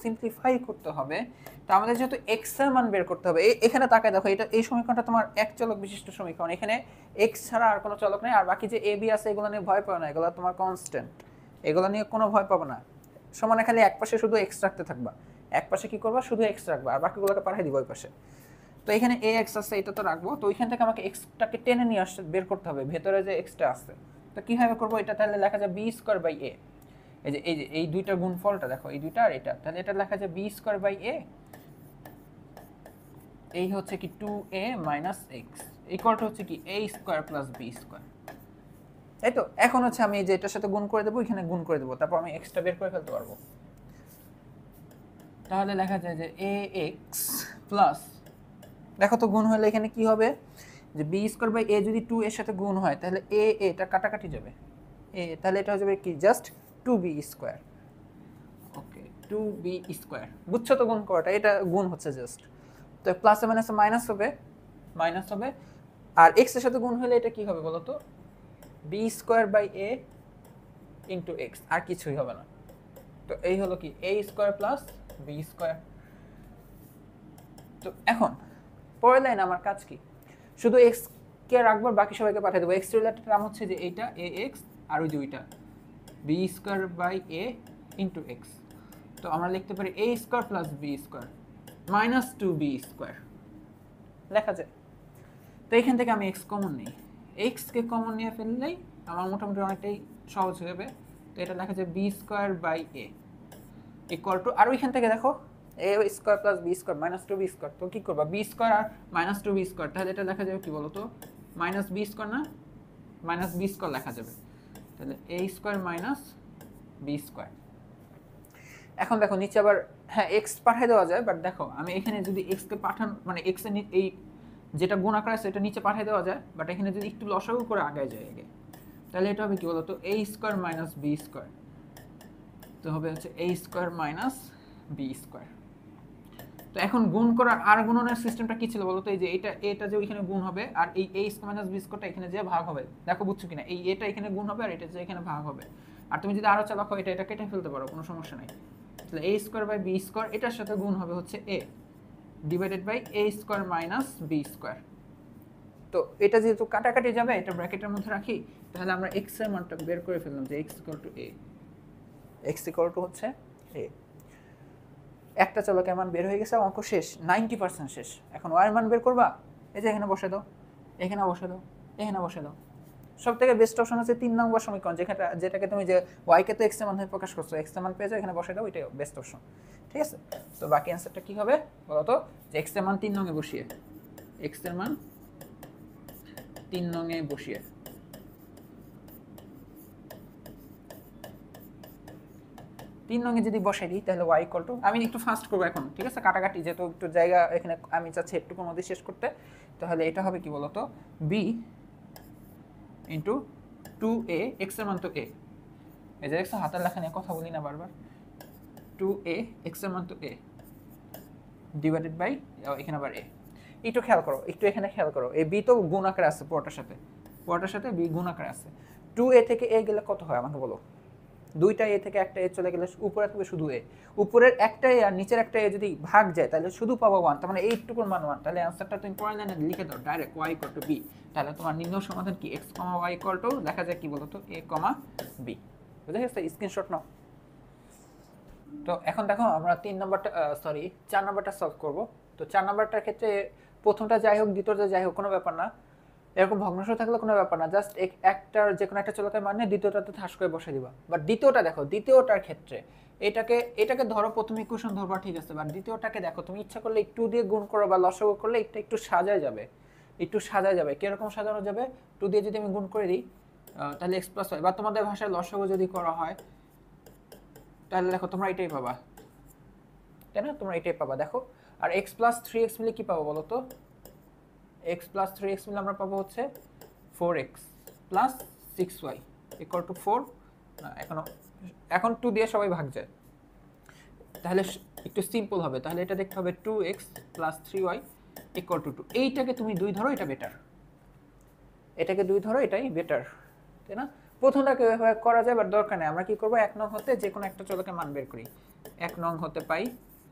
সিম্পলিফাই করতে হবে। তো আমাদের যেহেতু x এর মান বের করতে হবে, এখানে তাকায় দেখো, এটা এই সমীকরণটা তোমার এক চলক বিশিষ্ট সমীকরণ, এখানে x ছাড়া আর কোনো চলক নেই, আর বাকি যে a b আছে এগুলো নিয়ে ভয় পাও না, এগুলো তোমার কনস্ট্যান্ট, এগুলো নিয়ে কোনো ভয় পাবো না। সমানে খালি এক পাশে শুধু x রাখতে থাকবা, এক পাশে কি করবা শুধু x রাখবা, আর বাকিগুলোকে পাঠিয়ে দিব ওই পাশে। তো এখানে ax আছে, এটা তো রাখবো, তো ওইখান থেকে আমাকে x-টাকে টেনে নিয়ে আসতে বের করতে হবে, ভেতরে যে x-টা আছে। তো কিভাবে করবো এটা, তাহলে লেখা যায় বি স্কোয়ার বাই এ, এই দুইটা গুণফলটা দেখো, এই দুইটা আর এটা, তাহলে এটা লেখা যায় বি স্কোয়ার বাই এ, এই হচ্ছে কি 2a minus x equal to হচ্ছে কি a square plus B square. তাই তো এখন হচ্ছে আমি এই যে এটার সাথে গুণ করে দেবো, এখানে গুণ করে দেবো, তারপর আমি এক্সটা বের করে ফেলতে পারবো। তাহলে লেখা যায় যে এ এক্স প্লাস, দেখো তো গুণ হলে এখানে কি হবে, যে বি স্কোয়ার বাই এ যদি 2 এর সাথে গুণ হয় তাহলে এটা কাটাকাটি যাবে, তাহলে এটা হয়ে যাবে কি জাস্ট 2b স্কোয়ার। ওকে 2b স্কোয়ার, বুঝছো তো গুণ করাটা, এটা গুণ হচ্ছে জাস্ট। তো প্লাসে মাইনাসে মাইনাস হবে, আর এক্স এর সাথে গুণ হলে এটা কি হবে বলো তো, B square by A into X, আর কিছুই হবে না। তো এই হলো কি A square plus B square. তো এখন পরের লাইন আমার কাজ কি, শুধু এক্স কে রাখবো, বাকি সবাইকে পাঠিয়ে দেবো। এক্স রিলেটেড নাম হচ্ছে যে এইটা এ এক্স, আর ওই দুইটা B square by A into X. তো আমরা লিখতে পারি A square plus B square minus 2b square লেখা যায়। তো এখান থেকে আমি এক্স কমন নিই, এক্সকে কমন নিয়ে ফেললেই আমার মোটামুটি অনেকটাই সহজ হয়ে যাবে। তো এটা লেখা যায় B square by A equal to, আর ওইখান থেকে দেখো A square plus B square minus 2b square, তো কি করবা বি স্কোয়ার আর মাইনাস 2b স্কোয়ার, তাহলে এটা লেখা যাবে কি বলো তো মাইনাস বি স্কোয়ার, না মাইনাস বি স্কোয়ার লেখা যাবে, তাহলে A square minus B square. এখন দেখো নিচে আবার হ্যাঁ এক্স পাঠিয়ে দেওয়া যায়, বাট দেখো আমি এখানে যদি এক্সকে মানে এক্স এর এই যেটা গুণ আকার আছে এটা নিচে পাঠিয়ে দেওয়া যায়, বাট এখানে যদি একটু লসাগু করে আগে যায় আগে, তাহলে এটা হবে কি বলতো এ স্কোয়ার মাইনাস বি স্কোয়ার, তো হবে হচ্ছে এ স্কোয়ার মাইনাস বি স্কোয়ার। তো এখন গুণ করার আর গুণনের সিস্টেমটা কি ছিল বলতো, এই যে এটা যে ওইখানে গুণ হবে, আর এই এ স্কোয়ার মাইনাস বি স্কোয়ারটা এখানে যে ভাগ হবে, দেখো বুঝছো কিনা, এই এটা এখানে গুণ হবে আর এটা যে এখানে ভাগ হবে, আর তুমি যদি আরো চালাক হয় এটা কেটে ফেলতে পারো, কোনো সমস্যা নাই। তাহলে A square by B square এটার সাথে গুণ হবে হচ্ছে A divided by A square minus B square. তো এটা যেহেতু কাটাকাটি যাবে, এটা ব্র্যাকেটের মধ্যে রাখি, তাহলে আমরা এক্স এর মানটা বের করে ফেললাম যে x equal to A, x equal to হচ্ছে এ। একটা চলকের মান বের হয়ে গেছে, অঙ্ক শেষ, 90% শেষ। এখন ওয়াই এর মান বের করবা, এই যে এখানে বসে দাও, এখানে বসে দাও, এখানে বসে দাও। সব থেকে বেস্ট অপশন হচ্ছে 3 নম্বর সমীকরণ, যেটাকে তুমি যে ওয়াই কে তো এক্স এর মাধ্যমে প্রকাশ করছো, এক্স এর মান পেয়ে যাও, এখানে বসে দাও, এটাই বেস্ট অপশন। ঠিক আছে, তো বাকি অ্যান্সারটা কি হবে বলো তো, যে এক্স এর মান 3 নং এ বসিয়ে, এক্স এর মান 3 নং এ বসিয়ে 3 নং এ যদি বসাই দিই তাহলে y ইকুয়াল টু, আমি একটু ফাস্ট করবো এখন, ঠিক আছে, কাটাকাটি যেহেতু একটু জায়গা এখানে আমি চাচ্ছি একটুকুর মধ্যে শেষ করতে, তাহলে এটা হবে কি বলতো b ইন্টু 2a, এক্স এর মান তো a, এই যে দেখছো হাতের লেখা নিয়ে কথা বলি না বারবার, 2a, এক্স এর মান তো a, ডিভাইডেড বাই এখানে আবার a। একটু খেয়াল করো, একটু এখানে খেয়াল করো, এই b তো গুণ আকারে আছে, পুরোটার সাথে b গুণ আকারে আছে। 2a থেকে a গেলে কত হয় আমাকে বলো? দুইটা a থেকে একটা a চলে গেলে উপরে থাকবে শুধু a, উপরের একটা a আর নিচের একটা a যদি ভাগ যায় তাহলে শুধু পাবো 1, তার মানে এইটুকুর মান 1। তাহলে অ্যানসারটা তুমি পরের লাইনে লিখে দাও ডাইরেক্ট y = b। তাহলে তোমার নির্ণয় সমাধান কি x, y = লেখা যায় কি বলো তো a, b। বুঝে গেছে? স্ক্রিনশট নাও। তো এখন দেখো আমরা 4 নাম্বারটা সলভ করব। তো 4 নাম্বারটার ক্ষেত্রে প্রথমটা যাই হোক দ্বিতীয়টা যাই হোক কোনো ব্যাপার না, এরকম ভগ্নাংশ থাকলে কোনো ব্যাপার না, জাস্ট একটার যে কোনো একটা চলকের মানে দ্বিতীয়টাতে ঠাস করে বসে দিবা। বাট দ্বিতীয়টা দেখো, দ্বিতীয়টার ক্ষেত্রে এটাকে ধরো প্রথম ইকুয়েশন ধরবা, ঠিক আছে, বাট দ্বিতীয়টাকে দেখো তুমি ইচ্ছা করলে একটু দিয়ে গুণ করো বা লসাগু করলে এটা একটু সাজায় যাবে। কিরকম সাজানো যাবে? 2 দিয়ে যদি আমি গুণ করে দিই তাহলে x + y, বা তোমাদের ভাষায় লসাগু যদি করা হয় তাহলে দেখো তোমরা এটাই পাবা, তাই না? তোমরা এটাই পাবা দেখো। আর x + 3x মিলে কি পাবো বলো তো? x + 3x মিলে আমরা পাবো হচ্ছে 4x + 6y = 4। না, এখন 2 দিয়ে সবাই ভাগ যায়, তাহলে একটু সিম্পল হবে। তাহলে এটা দেখতে হবে 2x + 3y = 2। এইটাকে তুমি 2 ধরো, এটা বেটার। এটাকে 2 ধরো, এটাই বেটার, তাই না? প্রথমটাকে এভাবে করা যায়, বাট দরকার নেই। আমরা কি করব, 1 নং হতে যে কোনো একটা চলকের মান বের করি। 1 নং হতে পাই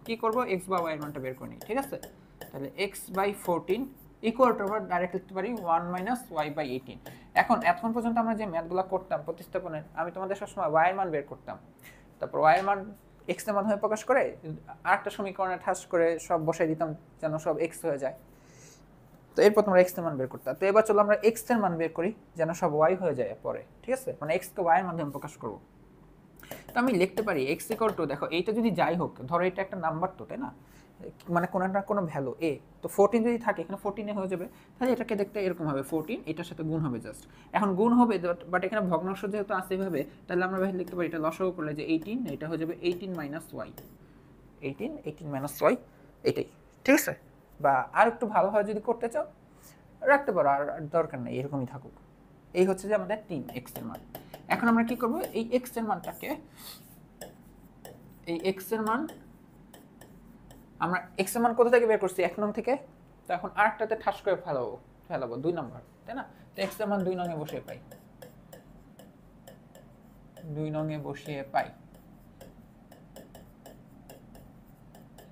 কি করব, x বা y এর মানটা বের করে নিই, ঠিক আছে? তাহলে x/14 = আমরা ডাইরেক্ট লিখতে পারি 1 - y/18। এতক্ষণ পর্যন্ত আমরা যে ম্যাথগুলো করতাম প্রতিস্থাপনের, আমি তোমাদের সবসময় y এর মান বের করতাম, তারপর y এর মান x এর মান হয়ে প্রকাশ করে আরেকটা সমীকরণে ঠাস করে সব বসাই দিতাম যেন সব x হয়ে যায়। তো এরপর তোমরা x এর মান বের করতে। তো এবার চলো আমরা x এর মান বের করি যেন সব y হয়ে যায় পরে, ঠিক আছে? মানে x কে y এর মাধ্যমে প্রকাশ করব। তো আমি লিখতে পারি x = দেখো এইটা যদি যাই হোক, ধরো এটা একটা নাম্বার তো, তাই না? মানে কোনো ভ্যালু a, তো 14 যদি থাকে এখানে 14 হয়ে যাবে। তাহলে এটাকে দেখতে এরকম হবে, 14 এটার সাথে গুণ হবে জাস্ট। এখন গুণ হবে, বাট এখানে ভগ্নাংশ যেহেতু আছে এভাবে, তাহলে আমরা ভাই লিখতে পারি এটা লসাগু করলে যে 18, এটা হয়ে যাবে 18 - y, 18 - y, এটাই, ঠিক আছে? বা আর একটু ভালোভাবে যদি করতে চাও রাখতে পারো, আর দরকার নেই, এরকমই থাকুক। এই হচ্ছে যে আমাদের 3x এর মান। এখন আমরা কি করব, এই x এর মানটাকে, এই x এর মান আমরা x এর মান কোথা থেকে বের করছি? 1 নং থেকে। তো এখন আরেকটাতে ঠাস করে ফেলাবো 2 নম্বর, তাই না? তো x এর মান 2 নং এ বসিয়ে পাই, 2 নং এ বসিয়ে পাই।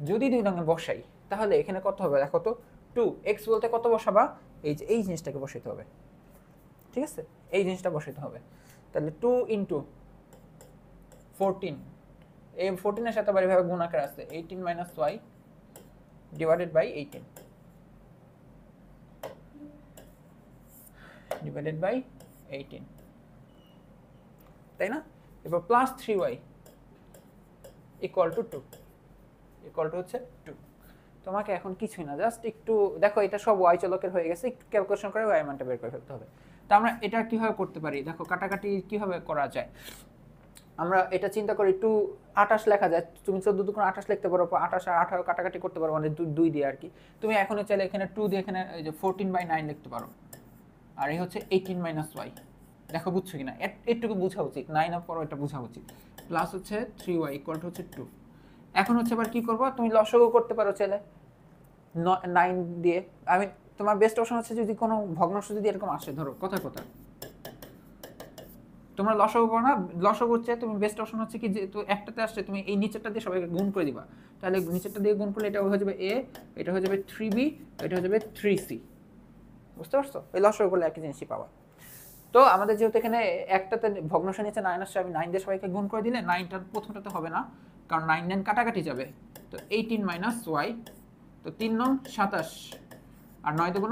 যদি 2 নং এ বসাই তাহলে এখানে কত হবে দেখো তো, 2x বলতে কত বসাবা? এই যে এই জিনিসটাকে বসাইতে হবে, ঠিক আছে? এই জিনিসটা বসাইতে হবে। তাহলে 2 × 14, এই 14 এর সাথে আবার এভাবে গুণ আকারে আছে, 18 - y / 18 ডিভাইডেড বাই 18, তাই না? এবার +3y = 2, হচ্ছে 2। তোমাকে এখন কিছুই না, জাস্ট একটু দেখো এটা সব y চলকের হয়ে গেছে, একটু ক্যালকুলেশন করে y মানটা বের করে ফেলতে হবে। তো আমরা এটা কিভাবে করতে পারি দেখো, কাটাকাটি কিভাবে করা যায়। আমরা এটা চিন্তা করি, 2 28 লেখা যায়, তুমি 14 × 28 লিখতে পারো, 28 আর 18 কাটাকাটি করতে পারো, মানে 2 দিয়ে আর কি। তুমি এখনই চাইলে এখানে 2 দিয়ে এখানে এই যে 14/9 লিখতে পারো। আর এই হচ্ছে 18 - y, দেখো বুঝছো কিনা, একটু বোঝা উচিত, 9 এর পর এটা বোঝা উচিত। প্লাস হচ্ছে 3y = হচ্ছে 2। এখন হচ্ছে আবার কি করবো, তুমি লসাগু করতে পারো চাইলে 9 দিয়ে। আমি তোমার বেস্ট অপশন হচ্ছে যদি কোনো ভগ্নাংশ যদি এরকম আসে, ধরো কথা তোমরা লসাগু করো না, লসাগু হচ্ছে তুমি বেস্ট অপশন হচ্ছে কি, যেহেতু একটাতে আসছে তুমি এই নিচেরটা দিয়ে সবাইকে গুণ করে দিবা। তাহলে নিচেরটা দিয়ে গুণ করলে এটা হয়ে যাবে a, এটা হয়ে যাবে 3b, এটা হয়ে যাবে 3c। বুঝতে পারছো? এই লসাগু করলে একই জিনিসই পাবা। তো আমাদের যেহেতু এখানে একটাতে ভগ্নাংশ নিচে 9 আসছে, আমি 9 দিয়ে সবাইকে গুণ করে দিলে 9টার প্রথমটাতে হবে না, কারণ 9 9 কাটাকাটি যাবে। তো 18 - y, তো 3 নং 27 আর 9 ×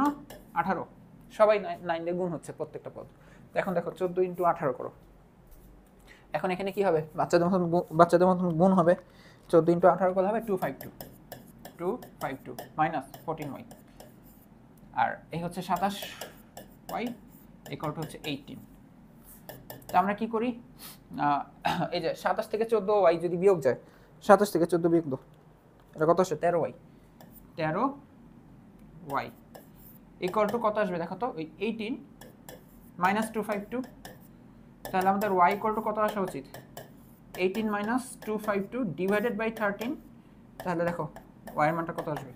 18, সবাই 9 দিয়ে গুণ হচ্ছে প্রত্যেকটা পদ। তো এখন দেখো 14 × 18 করো। এখন এখানে কি হবে, বাচ্চাদের মতন গুণ হবে। 14 × 18 করলে হবে 252 - 14y, আর এই হচ্ছে 27y = হচ্ছে 18। তো আমরা কি করি, এই যে 27 থেকে 14y যদি বিয়োগ যায়, 27 থেকে 14 বিয়োগ দাও, এটা কত আসে? 13y = কত আসবে দেখো তো, ওই 18 -252, তাহলে আমাদের y ইকুয়াল টু কত আসা উচিত? 18 -252 ডিভাইডেড বাই 13। তাহলে দেখো y এর মানটা কত আসবে?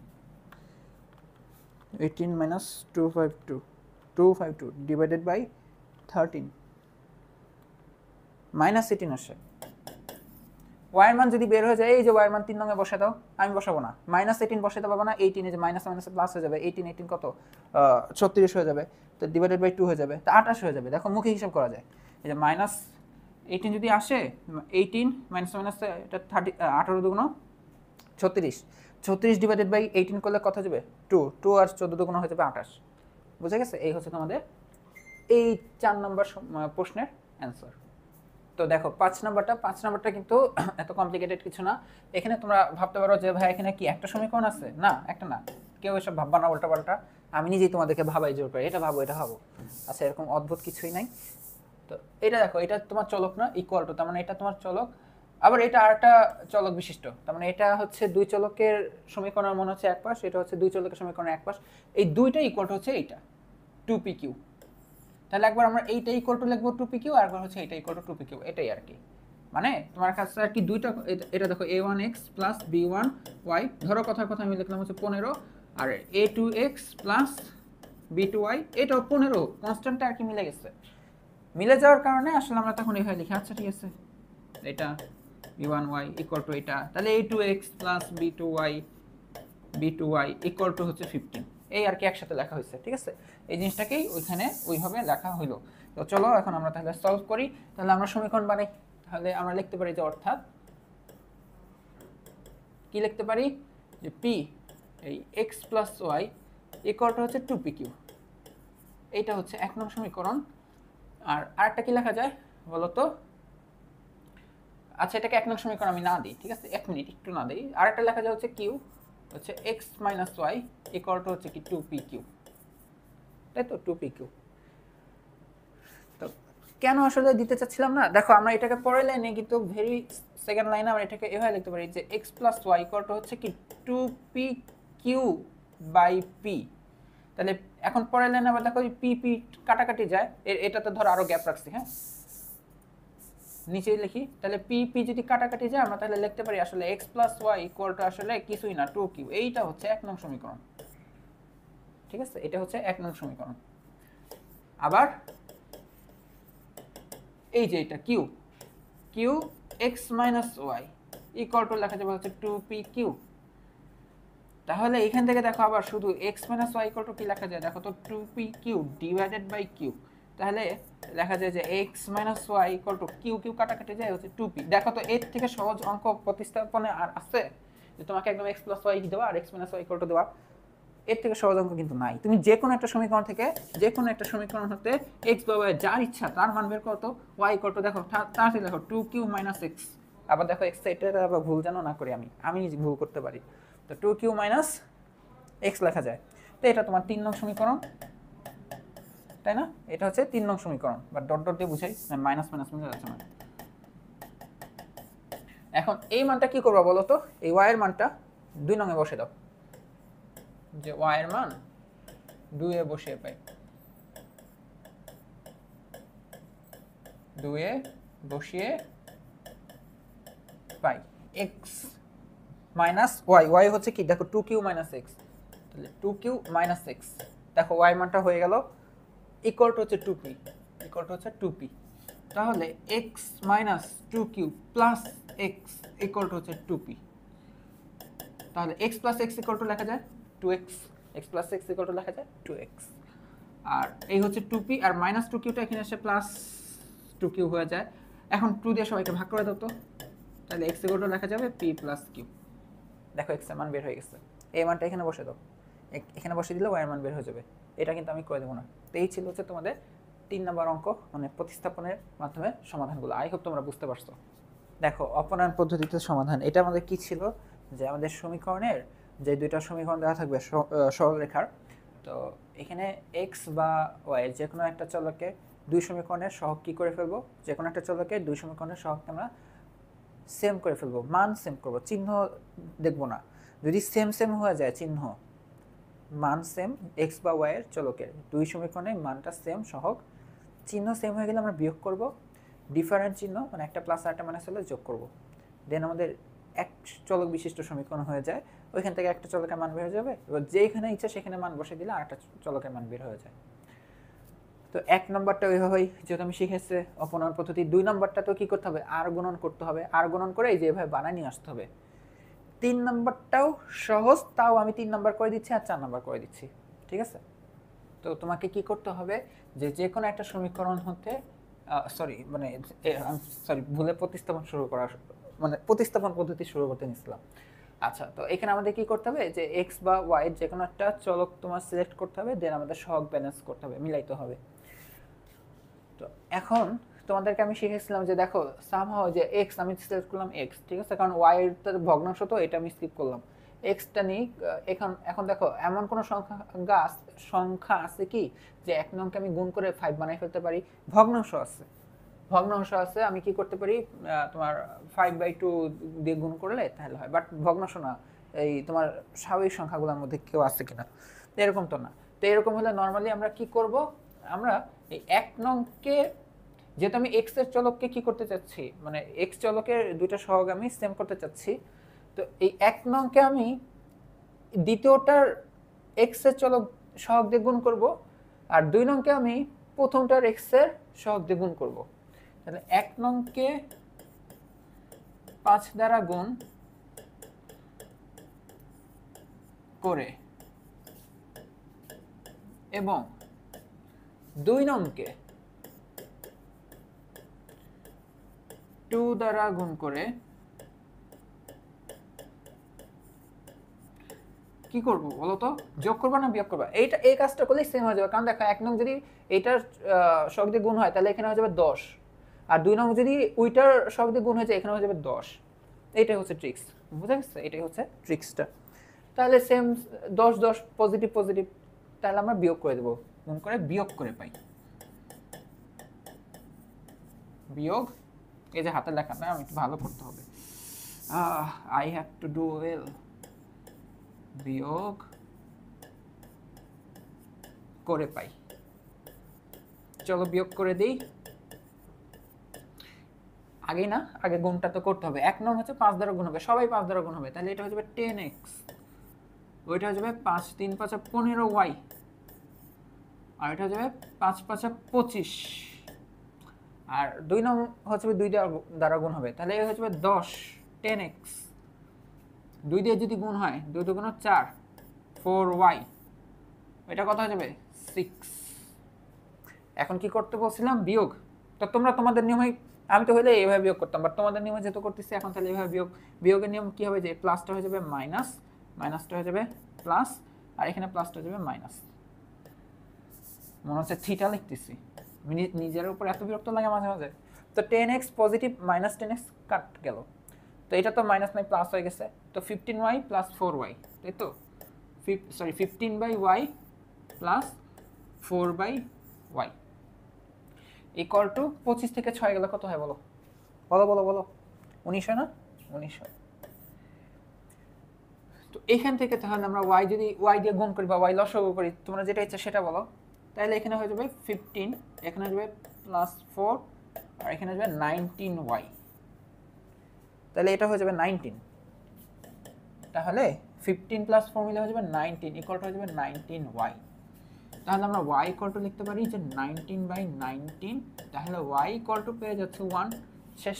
18 -252 ডিভাইডেড বাই 13 -18 আসে। y এর মান যদি বের হয়ে যায়, এই যে y এর মান 3 নঙে বসে দাও, আমি বসাবো না, -18 বসাতে পারবো না, 18 এ যে মাইনাস মাইনাসে প্লাস হয়ে যাবে, 18 কত 36 হয়ে যাবে, তো ডিভাইডেড বাই 2 হয়ে যাবে, তো 28 হয়ে যাবে। দেখো মুখে হিসাব করা যায়, এই যে -18 যদি আসে, 18 মাইনাস মাইনাসে এটা 30, 18 দুগুণ 36, 36 ডিভাইডেড বাই 18 করলে কত যাবে? 2 আর 14 দুগুণ হয়ে যাবে 28। বুঝে গেছে? এই হচ্ছে তোমাদের এই 4 নম্বর প্রশ্নের অ্যান্সার। তো দেখো 5 নাম্বারটা কিন্তু এত কমপ্লিকেটেড কিছু না। এখানে তোমরা ভাবতে পারো যে ভাই এখানে কি একটা সমীকরণ আছে? না, একটা না। কেউ এসব ভাববা না উল্টাপাল্টা, আমি নিজেই তোমাদেরকে ভাবাই জোর করে, এটা ভাবো এটা ভাবো। আচ্ছা, এরকম অদ্ভুত কিছুই নাই। তো এটা দেখো, এটা তোমার চলক না, ইকুয়াল টু, তার মানে এটা তোমার চলক, আবার এটা আরেকটা চলক বিশিষ্ট, তার মানে এটা হচ্ছে দুই চলকের সমীকরণের মনে হচ্ছে এক পাশ, এটা হচ্ছে দুই চলকের সমীকরণের এক পাশ, এই দুইটা ইকুয়াল টু হচ্ছে এইটা 2pq। তাহলে একবার আমরা এইটা ইকুয়াল টু লিখবো 2pq, আর একবার হচ্ছে এটা ইকুয়াল টু 2pq, এটাই আর কি। মানে তোমার কাছে আর কি দুইটা, এটা দেখো a1x প্লাস b1y, ধরো কথার কথা আমি লিখলাম হচ্ছে 15, আর a2x প্লাস b2y, এটাও 15, কনস্ট্যান্টটা আর কি মিলে গেছে। মিলে যাওয়ার কারণে আসলে আমরা তখন এইভাবে লিখি। আচ্ছা ঠিক আছে, এটা b1y ইকুয়াল টু এটা, তাহলে a2x plus b2y equal to হচ্ছে 15, এই আর কি একসাথে লেখা হয়েছে। ঠিক আছে, এই জিনিসটাকেই ওইখানে ওইভাবে লেখা হইলো। তো চলো এখন আমরা তাহলে সলভ করি। তাহলে আমরা সমীকরণ বানাই। তাহলে আমরা লিখতে পারি যে অর্থাৎ কি লিখতে পারি, যে p এই x plus Y equal to হচ্ছে 2pq, এইটা হচ্ছে 1 নং সমীকরণ। আর আরেকটা কি লেখা যায় বলো তো? আচ্ছা, এটাকে 1 নং সমীকরণ আমি না দিই, ঠিক আছে, 1 মিনিট একটু না দিই। আরেকটা লেখা যায় হচ্ছে q হচ্ছে x minus Y equal to হচ্ছে কি 2pq, তাই তো 2pq। তো কেন আসলে দিতে চাচ্ছিলাম না, দেখো আমরা এটাকে পরের লাইনে কিন্তু ভেরি সেকেন্ড লাইনে আমরা এটাকে এভাবে লিখতে পারি যে x plus Y equal to হচ্ছে কি 2pq বাই p। তাহলে এখন পরের লাইনে আবার দেখো p p কাটাকাটি যায়, এটাতে ধর আরো গ্যাপ রাখছি, হ্যাঁ নিচেই লিখি। তাহলে p p যদি কাটাকাটি যায়, আমরা তাহলে লিখতে পারি আসলে x plus Y equal to আসলে কিছুই না 2q, এইটা হচ্ছে 1 নং সমীকরণ। ঠিক আছে, এটা হচ্ছে 1 নং সমীকরণ। আবার এই যে এটা q x minus Y equal to লেখা যাবে হচ্ছে 2pq। তাহলে এখান থেকে দেখো আবার শুধু x minus Y equal to কি লেখা যায়, দেখো তো 2pq ডিভাইডেড বাই q। তাহলে লেখা যায় যে x minus Y equal to q কাটাকাটি যায় হচ্ছে 2p। দেখো তো এর থেকে সহজ অঙ্ক প্রতিস্থাপনে আর আছে যে তোমাকে একদম x প্লাস ওয়াই দেওয়া আর x minus Y equal to দেওয়া? এর থেকে সহজ অঙ্ক কিন্তু নাই। তুমি যে কোনো একটা সমীকরণ থেকে, যে কোনো একটা সমীকরণ হতে x বা y যার ইচ্ছা তার মান বের করো তো, y ইকুয়াল টু দেখো তাড়াতাড়ি দেখো 2q মাইনাস x। আবার দেখো x এটা আবার ভুল যেন না করি, আমি ভুল করতে পারি। তো 2q মাইনাস x লেখা যায়। তো এটা তোমার 3 নং সমীকরণ, তাই না? এটা হচ্ছে 3 নং সমীকরণ, বা ডট ডট দিয়ে বুঝাই, মাইনাস মাইনাস মিলে যাচ্ছে না। এখন এই মানটা কি করবা বলো তো? এই y এর মানটা 2 নং এ বসে দাও, যে y এর মান 2 এ বসিয়ে পাই, 2 এ বসিয়ে পাই x মাইনাস y হচ্ছে কি দেখো 2q মাইনাস x, তাহলে 2q মাইনাস x, দেখো y মানটা হয়ে গেল ইকুয়াল টু হচ্ছে 2p, ইকুয়াল টু হচ্ছে 2p। তাহলে x minus 2q plus x equal to হচ্ছে 2p। তাহলে x plus x equal to লেখা যায় 2x, x plus x equal to লেখা যায় 2x। আর এই হচ্ছে 2p, আর মাইনাস 2qটা এখানে এসে প্লাস 2q হয়ে যায়। এখন 2 দিয়ে সবাইকে ভাগ করে দাও তো, তাহলে x ইকুয়াল টু লেখা যাবে p প্লাস q। দেখো x এর মান বের হয়ে গেছে, এই মানটা এখানে বসে দাও, এখানে বসে দিলে y এর মান বের হয়ে যাবে। এটা কিন্তু আমি করে দেবো না। তো এই ছিল হচ্ছে তোমাদের 3 নম্বর অঙ্ক, মানে প্রতিস্থাপনের মাধ্যমে সমাধানগুলো। আই হোপ তোমরা বুঝতে পারছো। দেখো অপনয়ন পদ্ধতিতে সমাধান, এটা আমাদের কি ছিল, যে আমাদের সমীকরণের যে দুইটা সমীকরণ দেওয়া থাকবে সরলরেখার, তো এখানে x বা y যে কোনো একটা চলকে দুই সমীকরণের সহগ কি করে ফেলবো, যে কোনো একটা চলকে দুই সমীকরণের সহগকে আমরা সেম করে ফেলবো, মান সেম করব, চিহ্ন দেখবো না। যদি সেম সেম হয়ে যায় চিহ্ন, মান সেম, x বা y এর চলকের দুই সমীকরণে মানটা সেম, সহগ চিহ্ন সেম হয়ে গেলে আমরা বিয়োগ করব, ডিফারেন্ট চিহ্ন মানে একটা প্লাস আর একটা মাইনাস হলে যোগ করব, দেন আমাদের এক চলক বিশিষ্ট সমীকরণ হয়ে যায়। ওইখান থেকে একটা চলকের মান বের হয়ে যাবে, এবার যেখানে ইচ্ছা সেখানে মান বসে দিলে আর একটা চলকের মান বের হয়ে যায়। তো এক নম্বরটা ওইভাবেই যেহেতু আমি শিখেছি অপনয়ন পদ্ধতি। 2 নম্বরটা তো কী করতে হবে, আর গুণন করতে হবে, আর গুণন করে এই যে এভাবে বানায় নিয়ে আসতে হবে। 3 নম্বরটাও সহজ, তাও আমি 3 নম্বর করে দিচ্ছি আর 4 নম্বর করে দিচ্ছি, ঠিক আছে? তো তোমাকে কি করতে হবে, যে কোনো একটা সমীকরণ হতে ভুলে প্রতিস্থাপন শুরু করা, মানে প্রতিস্থাপন পদ্ধতি শুরু করতে নিছিলাম। আচ্ছা, তো এখানে আমাদের কি করতে হবে, যে এক্স বা ওয়াই যে কোনো একটা চলক তোমার সিলেক্ট করতে হবে, দেন আমাদের সহগ ব্যালেন্স করতে হবে, মিলাইতে হবে। তো এখন তোমাদেরকে আমি শিখেছিলাম যে দেখো সামহাও যে এক্স আমি সিলেক্ট করলাম এক্স, ঠিক আছে, কারণ ওয়াই এর ভগ্নাংশ তো এটা আমি স্কিপ করলাম, এক্সটা নিই। এখন দেখো এমন কোনো সংখ্যা আছে কি যে এক নংকে আমি গুণ করে 5 বানাই ফেলতে পারি? ভগ্নাংশ আছে, আমি কি করতে পারি, তোমার 5/2 দিয়ে গুণ করলে তাহলে হয়, বাট ভগ্নাংশ না, এই তোমার স্বাভাবিক সংখ্যাগুলোর মধ্যে কেউ আছে কিনা, এরকম তো না। তো এরকম হলে নর্মালি আমরা কি করব, আমরা এই এক নংকে, যেহেতু আমি এক্স এর চলককে কি করতে চাচ্ছি, মানে এক্স চলকের দুইটা সহগ আমি সেম করতে চাচ্ছি, তো এই এক নংকে আমি দ্বিতীয়টার এক্স এর চলক সহগ দিয়ে গুণ করব, আর 2 নংকে আমি প্রথমটার এক্স এর সহগ দিয়ে গুণ করব। তাহলে 1 নংকে 5 দ্বারা গুণ করে এবং 2 নংকে 2 দ্বারা গুণ করে কি করব বলো তো, যোগ করবা না বিয়োগ করবা? এই কাজটা করলে সেম হয়ে যাবে, কারণ দেখো 1 নং যদি এইটার সহগ দিয়ে গুণ হয় তাহলে এখানে হয়ে যাবে 10, আর 2 নং যদি ওইটার সহগ দিয়ে গুণ হয়ে যায় এখানে হয়ে যাবে 10। এইটাই হচ্ছে ট্রিক্স, বুঝা গেছে? এটাই হচ্ছে ট্রিক্সটা। তাহলে সেম 10 10 পজিটিভ পজিটিভ, তাহলে আমরা বিয়োগ করে দেবো, গুণ করে বিয়োগ করে পাই বিয়োগ। এই যে হাতের লেখা না, আমি একটু ভালো করতে হবে, I have to do well, বিয়োগ করে পাই। চলো বিয়োগ করে দিই, আগে না, আগে গুণটা তো করতে হবে। 1 নং হচ্ছে 5 দ্বারা গুণ হবে, সবাই 5 দ্বারা গুণ হবে, তাহলে এটা হয়ে যাবে 10x, ওইটা হয়ে যাবে 5 3 5 15y, আর এটা হয়ে যাবে 5 5 25, আর 2 নং হচ্ছে 2 দ্বারা গুণ হবে, তাহলে এটা হয়ে যাবে 10 10x, 2 দিয়ে যদি গুণ হয় 2 2 গুণ 4 4y, এটা কত হয়ে যাবে 6। এখন কি করতে বলছিলাম, বিয়োগ। তো তোমরা তোমাদের নিয়মে, আমি তো হলে এইভাবে বিয়োগ করতাম, বাট তোমাদের নিয়মে যেহেতু করতেছি এখন, তাহলে এইভাবে বিয়োগের নিয়ম কি হবে, যে প্লাসটা হয়ে যাবে মাইনাস, মাইনাসটা হয়ে যাবে প্লাস, আর এখানে প্লাসটা হয়ে যাবে মাইনাস। মনে হচ্ছে থিটা লিখতেছি, নিজের উপর এত বিরক্ত লাগে মাঝে মাঝে। তো 10x পজিটিভ মাইনাস 10x কাট গেল, তো এটা তো মাইনাস নাই প্লাস হয়ে গেছে, তো 15y প্লাস 4y, তাই তো, 15/y plus 4/y equal to 25 থেকে 6 গেলে কত হয় বলো বলো বলো বলো 19 হয় না? 19 হয়। তো এখান থেকে তাহলে আমরা y যদি y দিয়ে গুণ করি বা y লসাগু করি, তোমরা যেটা ইচ্ছা সেটা বলো, তাহলে এখানে হয়ে যাবে 15, এখানে হয়ে যাবে প্লাস 4, আর এখানে হয়ে যাবে 19y, তাহলে এটা হয়ে যাবে 19। তাহলে 15 প্লাস 4 মিলে হয়ে যাবে 19 ইকুয়াল টু হয়ে যাবে 19y। তাহলে আমরা y ইকুয়াল টু লিখতে পারি যে 19/19, তাহলে y ইকুয়াল টু পেয়ে যাচ্ছে 1। শেষ,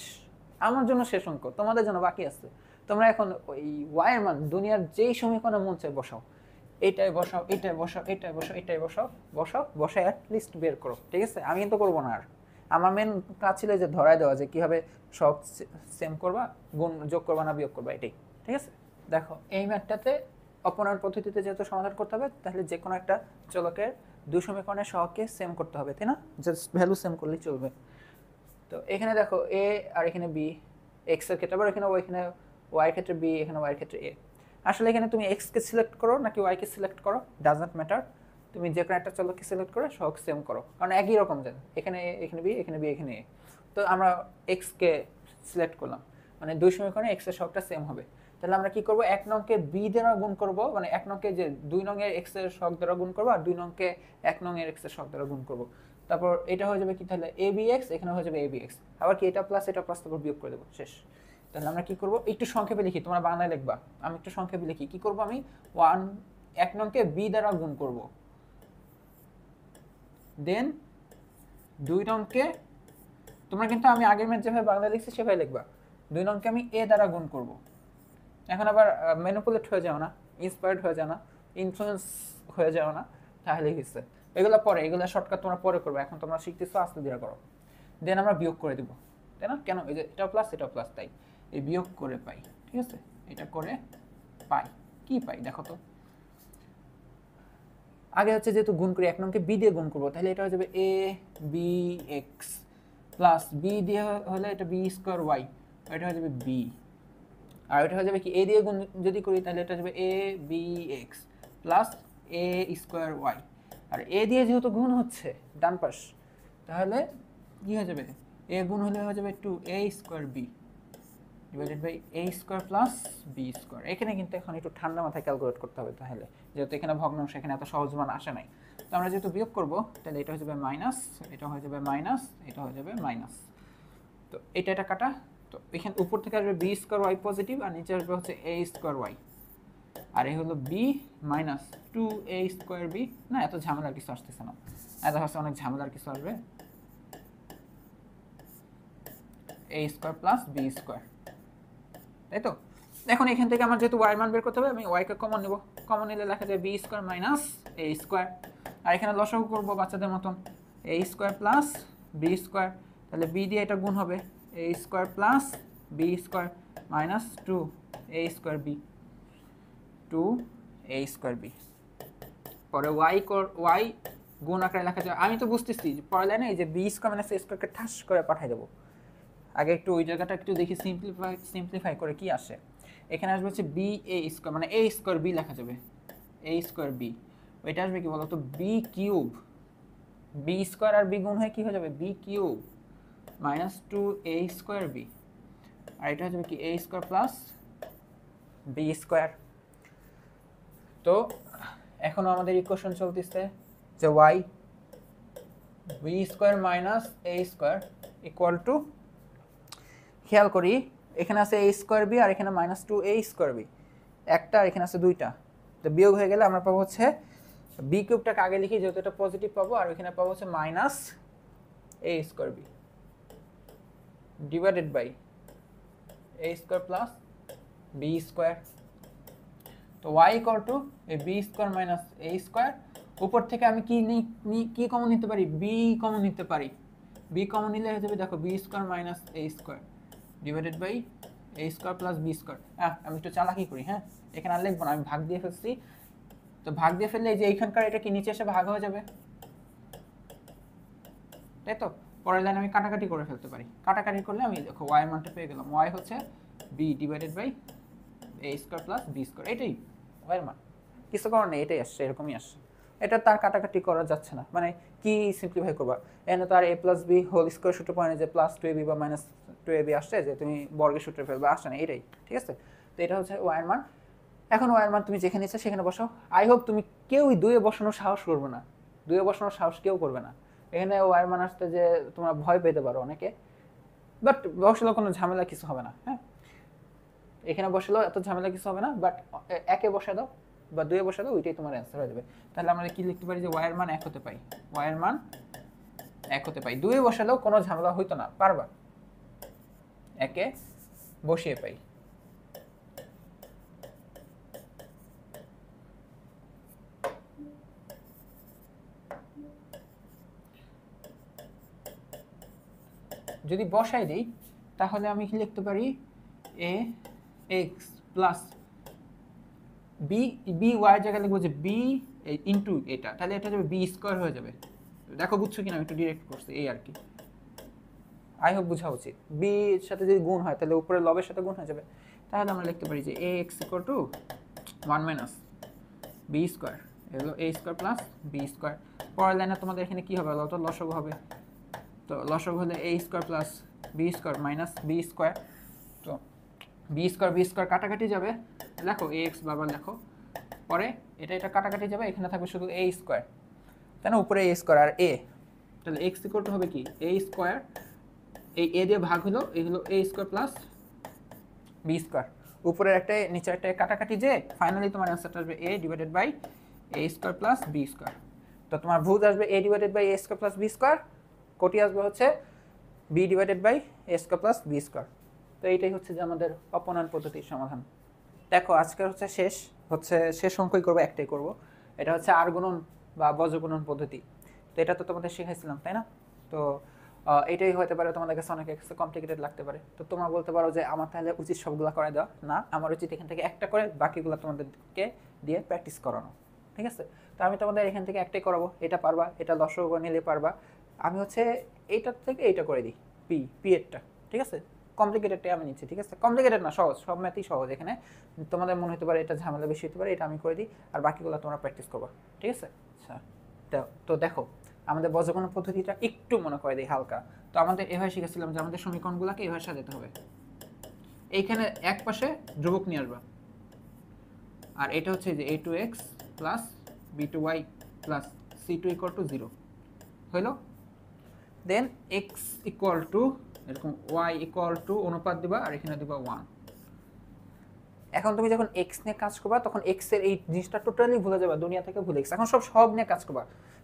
আমার জন্য শেষ অঙ্ক, তোমাদের জন্য বাকি আছে। তোমরা এখন ওই y এর মান দুনিয়ার যেই সমীকরণে মন চায় বসাও, এইটাই বসাও, এইটাই বসাও, এইটাই বসাও, এইটাই বসাও, বসায় অ্যাট লিস্ট বের করো, ঠিক আছে? আমি কিন্তু করবো না, আর আমার মেন কাজ ছিল যে ধরায় দেওয়া যে কীভাবে সব সেম করবা, গুণ যোগ করবা না বিয়োগ করবা, এটাই, ঠিক আছে? দেখো এই ম্যাথটাতে অপনয়ন পদ্ধতিতে যেহেতু সমাধান করতে হবে, তাহলে যে কোনো একটা চলকের 2 সমীকরণের সহগকে সেম করতে হবে, তাই না? জাস্ট ভ্যালু সেম করলেই চলবে। তো এখানে দেখো a আর এখানে b, x এর ক্ষেত্রে, আবার এখানে y, এখানে y এর ক্ষেত্রে b, এখানে y এর ক্ষেত্রে a। আসলে এখানে তুমি x কে সিলেক্ট করো নাকি y কে সিলেক্ট করো ডাজ নট ম্যাটার, তুমি যে কোনো একটা চলককে সিলেক্ট করে সহগ সেম করো, কারণ একই রকম যেন এখানে a, এখানে b, এখানে b, এখানে a। তো আমরা x কে সিলেক্ট করলাম, মানে 2 সমীকরণে x এর সহগটা সেম হবে। তাহলে আমরা কি করব, 1 নংকে b দ্বারা গুণ করব, মানে 1 নংকে যে 2 নং এর x এর সহগ দ্বারা গুণ করব, আর 2 নংকে 1 নং এর x এর সহগ দ্বারা গুণ করব। তারপর এটা হয়ে যাবে কি তাহলে abx, এখানে হয়ে যাবে abx, আবার কি এটা প্লাস তারপর বিয়োগ করে দেবো, শেষ। তাহলে আমরা কি করব, একটু সংক্ষেপে লিখি, তোমরা বাংলায় লিখবা, আমি একটু সংক্ষেপে লিখি। কি করব, আমি 1 নংকে b দ্বারা গুণ করব, দেন 2 নংকে, তোমরা কিন্তু আমি আগের ম্যাথ যেভাবে বাংলা লিখছি সেভাবে লিখবা, 2 নংকে আমি a দ্বারা গুণ করব। এখন আবার ম্যানিপুলেট হয়ে যাও না, ইন্সপায়ার্ড হয়ে যাও না, ইনফ্লুয়েন্স হয়ে যাও না, তাহলে হচ্ছে এগুলো পরে, এগুলো শর্টকাট তোমরা পরে করবে, এখন তোমরা শিখতেছো আস্তে ধীরে করো। দেন আমরা বিয়োগ করে দিব, তাই না? কেন, এই যে এটা প্লাস, তাই এই বিয়োগ করে পাই, ঠিক আছে? এটা করে পাই, কি পাই দেখো তো। আগে হচ্ছে যেহেতু গুণ করি, 1 নংকে b দিয়ে গুণ করবো, তাহলে এটা হয়ে যাবে a b x plus b দিয়ে হলে এটা b স্কয়ার y, এটা হয়ে যাবে b, আর এটা হয়ে যাবে কি a দিয়ে গুণ যদি করি তাহলে এটা হয়ে যাবে a b x প্লাস a স্কয়ার y, আর a দিয়ে যেহেতু গুণ হচ্ছে ডান পাশ, তাহলে কি হয়ে যাবে, a গুণ হলে হয়ে যাবে 2a square b divided by a square plus b square. এখানে কিন্তু এখন একটু ঠান্ডা মাথায় ক্যালকুলেট করতে হবে, তাহলে যেহেতু এখানে ভগ্নাংশ, এখানে এত সহজ মান আসে নাই। তো আমরা যেহেতু বিয়োগ করব, তাহলে এটা হয়ে যাবে মাইনাস, এটা হয়ে যাবে মাইনাস, এটা হয়ে যাবে মাইনাস। তো এটা কাটা, তো এখানে উপর থেকে আসবে b স্কয়ার y পজিটিভ, আর নিচে আসবে হচ্ছে a স্কয়ার y, আর এই হলো b minus 2a square b। না, এত ঝামেলার কিছু আসতেছে না, এত হচ্ছে অনেক ঝামেলার কিছু আসবে, a square plus b square, তাই তো? এখন এখান থেকে আমার যেহেতু y মান বের করতে হবে, আমি y কে কমন নেব, কমন নিলে লেখা যায় b square minus a square, আর এখানে লসাগু করব বাচ্চাদের মতন, a square plus b square, তাহলে b দিয়ে এটা গুণ হবে, a square plus b square minus 2a square b, 2a square b। পরে y গুণ আকারে লেখা যায়, আমি তো বুঝতেছি পরের লাইনে এই যে b স্কয়ার মাইনাস a স্কয়ারকে ঠাস করে পাঠিয়ে দেবো। আগে একটু ওই জায়গাটা একটু দেখি সিম্পলিফাই করে কি আসে। এখানে আসবে হচ্ছে বি এ স্কয়ার, মানে a স্কয়ার b লেখা যাবে, a স্কয়ার b, ওইটা আসবে কি বলতো, b কিউব, b স্কয়ার আর b গুণ হয়ে কি হয়ে যাবে, b cube minus 2a square b, আর এটা হয়ে যাবে কি a square plus b square. তো এখনো আমাদের ইকুয়েশন চলতেছে যে y b square minus a square equal to, খেয়াল করি এখানে আছে a স্কয়ার b আর এখানে মাইনাস 2a স্কয়ার b, একটা আর এখানে আছে দুইটা, তো বিয়োগ হয়ে গেলে আমরা পাবো হচ্ছে b কিউবটাকে আগে লিখি যেহেতু এটা পজিটিভ পাবো, আর এখানে পাবো হচ্ছে minus a square b divided by a square plus b square. তো y ইকুয়াল টু এই b square minus a square, উপর থেকে আমি কি কমন নিতে পারি, b কমন নিতে পারি, b কমন নিলে হয়ে যাবে দেখো b square minus a square divided by a square plus b square. আমি একটু চালাকি করি, হ্যাঁ, এখানে আর লিখবো না, আমি ভাগ দিয়ে ফেলছি, তো ভাগ দিয়ে ফেললে এই যে এইখানকার এটা কি নিচে এসে ভাগ হয়ে যাবে, তাই তো? পরের লাইনে আমি কাটাকাটি করে ফেলতে পারি, কাটাকাটি করলে আমি দেখো y এর মানটা পেয়ে গেলাম, y হচ্ছে b divided by a square plus b square, এটাই y এর মান, কিছু করার নেই, এটাই আসছে, এরকমই আসছে, এটা তার কাটাকাটি করা যাচ্ছে না, মানে কি সিম্পলিফাই করবা, এখানে তো আর a plus b whole square সূত্র পয়েন্টে যে প্লাস 2ab বা মাইনাস 2ab আসছে, যে তুমি বর্গের সূত্রে ফেলবে, আসছে না, এটাই, ঠিক আছে? তো এটা হচ্ছে y এর মান। এখন y এর মান তুমি যেখানে ইচ্ছা সেখানে বসাও, আই হোপ তুমি কেউই দুয়ে বসানোর সাহস করবে না, দুয়ে বসানোর সাহস কেউ করবে না, এখানে y এর মান আসতে যে তোমরা ভয় পেতে পারো অনেকে, বাট বসালেও কোনো ঝামেলা কিছু হবে না, হ্যাঁ, এখানে বসালেও এত ঝামেলা কিছু হবে না, বাট একে বসে দাও বা দুয়ে বসে দাও, ওইটাই তোমার অ্যান্সার হয়ে যাবে। তাহলে আমরা কি লিখতে পারি যে y এর মান 1 হতে পাই, y এর মান 1 হতে পাই, দুয়ে বসালেও কোনো ঝামেলা হইতো না, পারবা, একে বসিয়ে পাই। যদি বসাই দিই তাহলে আমি কি লিখতে পারি, a x plus b y এর জায়গায় লিখবো যে b ইনটু এটা, তাহলে এটা যাবে b স্কয়ার হয়ে যাবে। দেখো বুঝছো কিনা, আমি একটু ডিরেক্ট করছি, এই আর কি, আই হোপ বোঝা উচিত। b এর সাথে যদি গুণ হয় তাহলে উপরে লবের সাথে গুণ হয়ে যাবে, তাহলে আমরা লিখতে পারি যে ax equal to 1 minus b square, এগুলো a square plus b square. পরের লাইনে তোমাদের এখানে কি হবে, তো লসাগু হবে, তো লসাগু হলে a square plus b square minus b square, তো b স্কয়ার কাটাকাটি যাবে, লেখো ax বারবার লেখো, পরে এটা কাটাকাটি যাবে, এখানে থাকবে শুধু a স্কয়ার, তাই না, উপরে a স্কয়ার আর a, তাহলে এক্স ইকুয়াল টু হবে কি এ স্কোয়ার, এই এ দিয়ে ভাগ হলো, এই হলো এ স্কোয়ার প্লাস বি স্কোয়ার, উপরের একটা নিচের একটা কাটাকাটি, যে ফাইনালি তোমার অ্যান্সারটা আসবে A divided by A square plus B square. তো তোমার ভুজ আসবে A divided by A square plus B square, কোটি আসবে হচ্ছে B divided by A square plus B square. তো এইটাই হচ্ছে যে আমাদের অপনয়ন পদ্ধতির সমাধান। দেখো আজকের শেষ অঙ্কই করবো, একটাই করব, এটা হচ্ছে আর গুণন বা বজ্রগুণন পদ্ধতি। তো এটা তো তোমাদের শিখাইছিলাম তাই না? তো এটাই হতে পারে তোমাদের কাছে অনেক কমপ্লিকেটেড লাগতে পারে। তো তোমরা বলতে পারো যে আমার তাহলে উচিত সবগুলো করে দেওয়া, না, আমার উচিত এখান থেকে একটা করে বাকিগুলো তোমাদেরকে দিয়ে প্র্যাকটিস করানো, ঠিক আছে? তো আমি তোমাদের এখান থেকে একটাই করাবো, এটা পারবা, এটা লসগু নিলে পারবা। আমি হচ্ছে এইটার থেকে এইটা করে দিই, পি এরটা, ঠিক আছে? কমপ্লিকেটেডটাই আমি নিচ্ছি, ঠিক আছে? কমপ্লিকেটেড না, সহজ, সব ম্যাথই সহজ। এখানে তোমাদের মনে হতে পারে এটা ঝামেলা বেশি হতে পারে, এটা আমি করে দিই, আর বাকিগুলো তোমরা প্র্যাকটিস করবা, ঠিক আছে? আচ্ছা, তো দেখো আমাদের বজ্রগুণন পদ্ধতিটা একটু মনে করে দিই হালকা। তো আমাদের এভাবে শিখেছিলাম যে আমাদের সমীকরণগুলোকে এভাবে সাজাতে হবে। এইখানে এক পাশে ধ্রুবক নিয়ে আসবা, আর এটা হচ্ছে যে a2x plus b2y plus c2 equal to 0 হইলো। দেন x ইকুয়াল টু এরকম y ইকুয়াল টু অনুপাত দিবা, আর এখানে দিবা 1। এখন তুমি যখন x নিয়ে কাজ করবা তখন x এর এই জিনিসটা টোটালি ভুলে যাবে, দুনিয়া থেকে ভুলে গেছে। এখন সব সহগ নিয়ে কাজ করবা,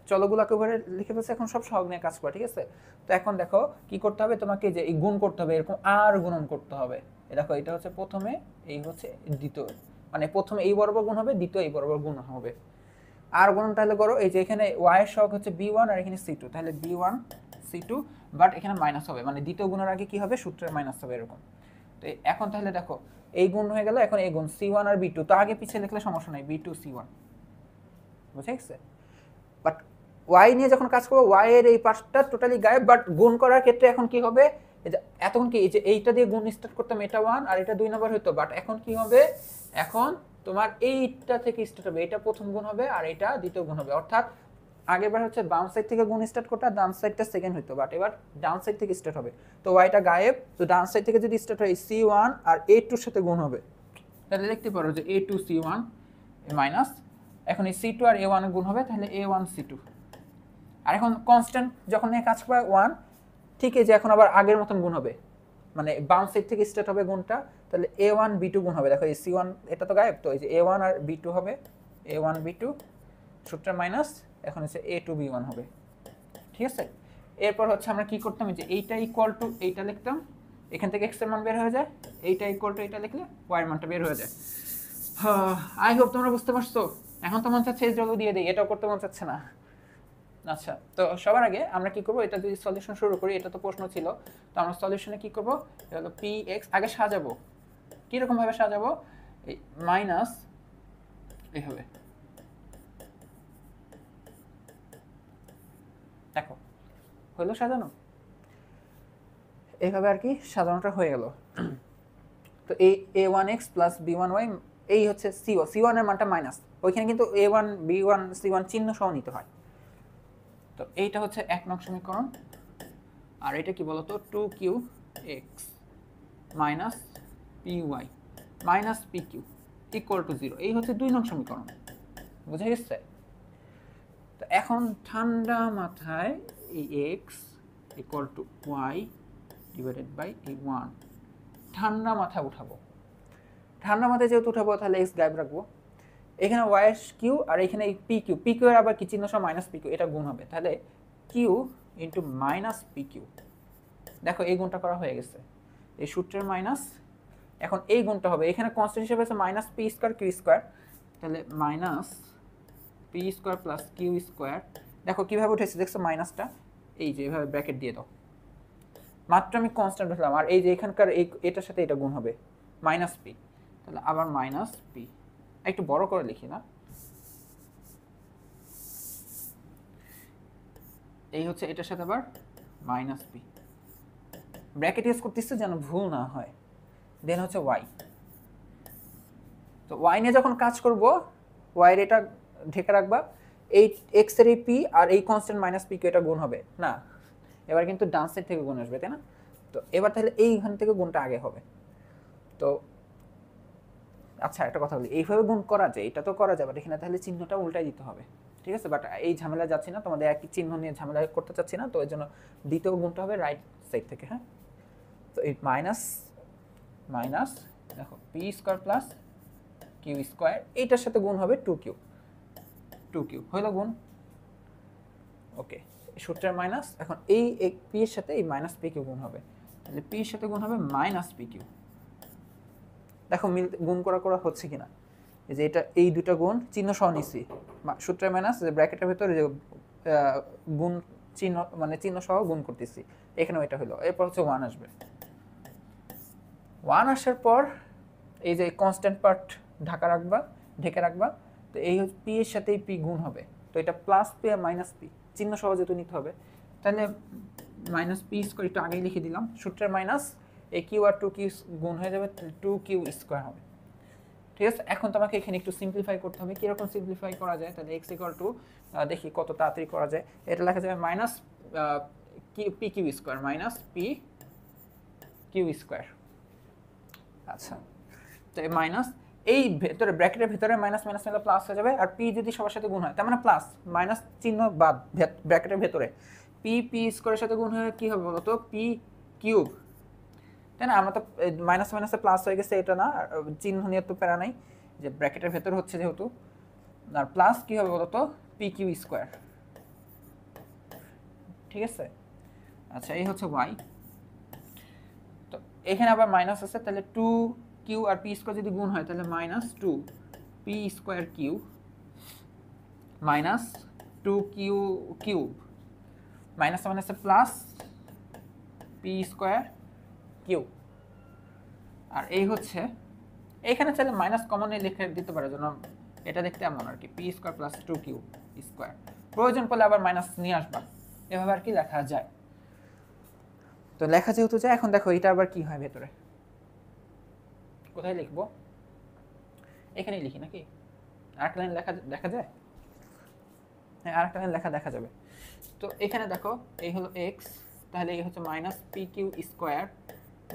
চলগুলোকে উপরে লিখে ফেলছে, এখন সব সহগ নিয়ে কাজ করবা, ঠিক আছে? তো এখন দেখো কি করতে হবে, তোমাকে যে এই গুণ করতে হবে, এরকম আর গুণন করতে হবে। দেখো এটা হচ্ছে প্রথমে, এই হচ্ছে দ্বিতীয়, মানে প্রথমে এই বরাবর গুণ হবে, দ্বিতীয় এই বরাবর গুণ হবে। আর গুণন তাহলে করো, এই যে এখানে y এর সহগ হচ্ছে b1 আর এখানে c2, তাহলে b1 c2, বাট এখানে মাইনাস হবে, মানে দ্বিতীয় গুণের আগে কি হবে, সূত্রের মাইনাস হবে এরকম। তো এখন তাহলে দেখো এই গুণ হয়ে গেল, এখন এই গুণ c1 আর b2, তো আগে পিছিয়ে লিখলে সমস্যা নাই, b2 c1, বুঝে গেছে? বাট y নিয়ে যখন কাজ করবো, y এর এই পার্টটা টোটালি গায়েব, বাট গুণ করার ক্ষেত্রে এখন কি হবে, এতক্ষণ কি এই যে এইটা দিয়ে গুণ স্টার্ট করতাম, এটা 1 আর এটা 2 নাম্বার হতো, বাট এখন কি হবে, এখন তোমার এইটা থেকে স্টার্ট হবে, এটা প্রথম গুণ হবে আর এটা দ্বিতীয় গুণ হবে। অর্থাৎ আগেরবার হচ্ছে বাম সাইড থেকে গুণ স্টার্ট করতে, ডান সাইডটা সেকেন্ড হতো, বাট এবার ডান সাইড থেকে স্টার্ট হবে। তো ওয়াইটা গায়েব, তো ডান সাইড থেকে যদি স্টার্ট হয় c1 আর a2 এর সাথে গুণ হবে, তাহলে লিখতে পারো যে a2 c1 মাইনাস, এখন এই c2 আর a1 এর গুণ হবে, তাহলে a1 c2। আর এখন কনস্ট্যান্ট যখন নিয়ে কাজ করবে 1, ঠিক আছে, এখন আবার আগের মতন গুণ হবে, মানে বাম সাইড থেকে স্টার্ট হবে গুণটা, তাহলে a1 b2 গুণ হবে। দেখো এই c1 এটা তো গায়েব, তো এই যে a1 আর b2 হবে, a1 b2 সূত্রের মাইনাস, এখন হচ্ছে a2 b1 হবে, ঠিক আছে? এরপর হচ্ছে আমরা কি করতাম, যে এইটা ইকুয়াল টু এইটা লিখতাম, এখান থেকে x এর মান বের হয়ে যায়, এইটা ইকুয়াল টু এইটা লিখলে y এর মানটা বের হয়ে যায়। আই হোপ তোমরা বুঝতে পারছো। এখন তো মন চাচ্ছে এই জল দিয়ে দেই, এটাও করতে মন চাচ্ছে না। আচ্ছা, তো সবার আগে আমরা কি করব, এটা যদি সলিউশন শুরু করি, এটা তো প্রশ্ন ছিল, তো আমরা সলিউশনে কি করব, এটা হলো px, আগে সাজাবো, কি রকম ভাবে সাজাবো, এই মাইনাস এইভাবে, দেখো হলো সাজানো, এইভাবে আর কি সাজানোটা হয়ে গেল। তো এই a1x প্লাস b1y, এই হচ্ছে c1 এর মানটা মাইনাস, ওইখানে কিন্তু a1 b1 c1 চিহ্ন সহ নিতে হয়। তো এইটা হচ্ছে 1 নং সমীকরণ, আর এটা কি বলতো, 2qx minus py minus pq equal to 0, এই হচ্ছে 2 নং সমীকরণ, বুঝে গেছে? তো এখন ঠান্ডা মাথায় এই x equal to y divided by এই 1 ঠান্ডা মাথায় উঠাবো। ঠান্ডা মাথায় যেহেতু উঠাবো, তাহলে x গায়েব রাখবো, এখানে y এর q আর এখানে এই pq এর আবার কি চিহ্ন সহ মাইনাস pq, এটা গুণ হবে, তাহলে q ইনটু মাইনাস pq। দেখো এই গুণটা করা হয়ে গেছে, এই সূত্রের মাইনাস, এখন এই গুণটা হবে, এখানে কনস্ট্যান্ট হিসেবে আছে minus p square q square, তাহলে minus p square plus q square. দেখো কিভাবে উঠেছে, দেখছো মাইনাসটা, এই যে এভাবে ব্র্যাকেট দিয়ে দাও, মাত্র আমি কনস্ট্যান্ট উঠলাম, আর এই যে এখানকার এটার সাথে এটা গুণ হবে, মাইনাস p, তাহলে আবার মাইনাস p, একটু বড় করে লিখি না, এই হচ্ছে এটার সাথে আবার মাইনাস p, ব্র্যাকেট ইউজ করতেছে যেন ভুল না হয়। দেন হচ্ছে y, তো y নিয়ে যখন কাজ করব, y এর এটা ঢেকে রাখবা, এই x এর এই p আর এই কনস্ট্যান্ট মাইনাস p কে এটা গুণ হবে না, এবার কিন্তু ডান সাইড থেকে গুণ আসবে, তাই না? তো এবার তাহলে এইখান থেকে গুণটা আগে হবে। তো আচ্ছা একটা কথা বলি, এইভাবে গুণ করা যায়, এটা তো করা যাবে, এখানে তাহলে চিহ্নটা উল্টাই দিতে হবে, ঠিক আছে, বাট এই ঝামেলা যাচ্ছি না, তোমাদের একই চিহ্ন নিয়ে ঝামেলা করতে চাচ্ছি না, তো এই জন্য দ্বিতীয় গুণটা হবে রাইট সাইড থেকে। হ্যাঁ, তো এই মাইনাস মাইনাস দেখো P square plus Q square, এইটার সাথে গুণ হবে টু কিউ হইল গুণ। ওকে, সূত্রের মাইনাস, এখন এই পি এর সাথে এই মাইনাস পি কিউ গুণ হবে, তাহলে পি এর সাথে গুণ হবে মাইনাস পি কিউ। দেখো মিল গুণ করা হচ্ছে কিনা, এই যে এটা এই দুটো গুণ চিহ্ন সহ নিছি, সূত্রের মাইনাস যে ব্র্যাকেটের ভিতরে যে গুণ চিহ্ন মানে চিহ্ন সহ গুণ করতেছি, এখানেও এটা হলো। এরপর হচ্ছে 1 আসবে, 1 আসার পর এই যে কনস্ট্যান্ট পার্ট ঢেকে রাখবা, তো এই পি এর সাথে পি গুণ হবে, তো এটা plus P R minus P চিহ্ন সহ যেহেতু নিতে হবে, তাহলে মাইনাস পি স্কোয়ার একটু আগেই লিখে দিলাম, সূত্রের মাইনাস এই কিউ আর টু কিউ গুণ হয়ে যাবে, টু কিউ স্কোয়ার হবে। ঠিক আছে, এখন তোমাকে এখানে একটু সিম্পলিফাই করতে হবে। কীরকম সিম্পলিফাই করা যায়, তাহলে এক্স ইকুয়াল টু দেখি কত তাড়াতাড়ি করা যায়, এটা লেখা যাবে minus P Q square minus P Q square. আচ্ছা, তো এই মাইনাস এই ভেতরে ব্র্যাকেটের ভিতরে মাইনাস মাইনাস মিলে প্লাস হয়ে যাবে, আর পি যদি সবার সাথে গুণ হয় তার মানে প্লাস, মাইনাস চিহ্ন বাদ ব্র্যাকেটের ভেতরে পি স্কোয়ারের সাথে গুণ হয়ে কী হবে বলো তো, পি কিউব, তাই না? আমরা তো মাইনাস মাইনাসে প্লাস হয়ে গেছে, এটা না চিহ্ন নিয়ে তো প্যারা নাই, যে ব্র্যাকেটের ভেতর হচ্ছে যেহেতু, আর প্লাস কী হবে বলো তো, পি কিউ স্কোয়ার। ঠিক আছে, আচ্ছা এই হচ্ছে ওয়াই, তো এখানে আবার মাইনাস আছে, তাহলে টু কিউ আর পি স্কোয়ার যদি গুণ হয় তাহলে minus two P square Q minus two Q cube, minus মাইনাসে প্লাস পি স্কোয়ার কিউ। আর এই হচ্ছে এইখানে চাইলে মাইনাস কমনে লিখে দিতে পারে, যেন এটা দেখতে এমন আর কি, P square plus two Q square, প্রয়োজন পড়লে আবার মাইনাস নিয়ে আসবা, এভাবে আর কি লেখা যায়। তো লেখা যেহেতু যায়, এখন দেখো এটা আবার কি হয় ভেতরে, কোথায় লিখবো, এখানেই লিখি নাকি, আরেকটা লাইন দেখা যায়, হ্যাঁ আরেকটা লাইন দেখা যাবে। তো এখানে দেখো এই হলো এক্স, তাহলে এই হচ্ছে minus P Q square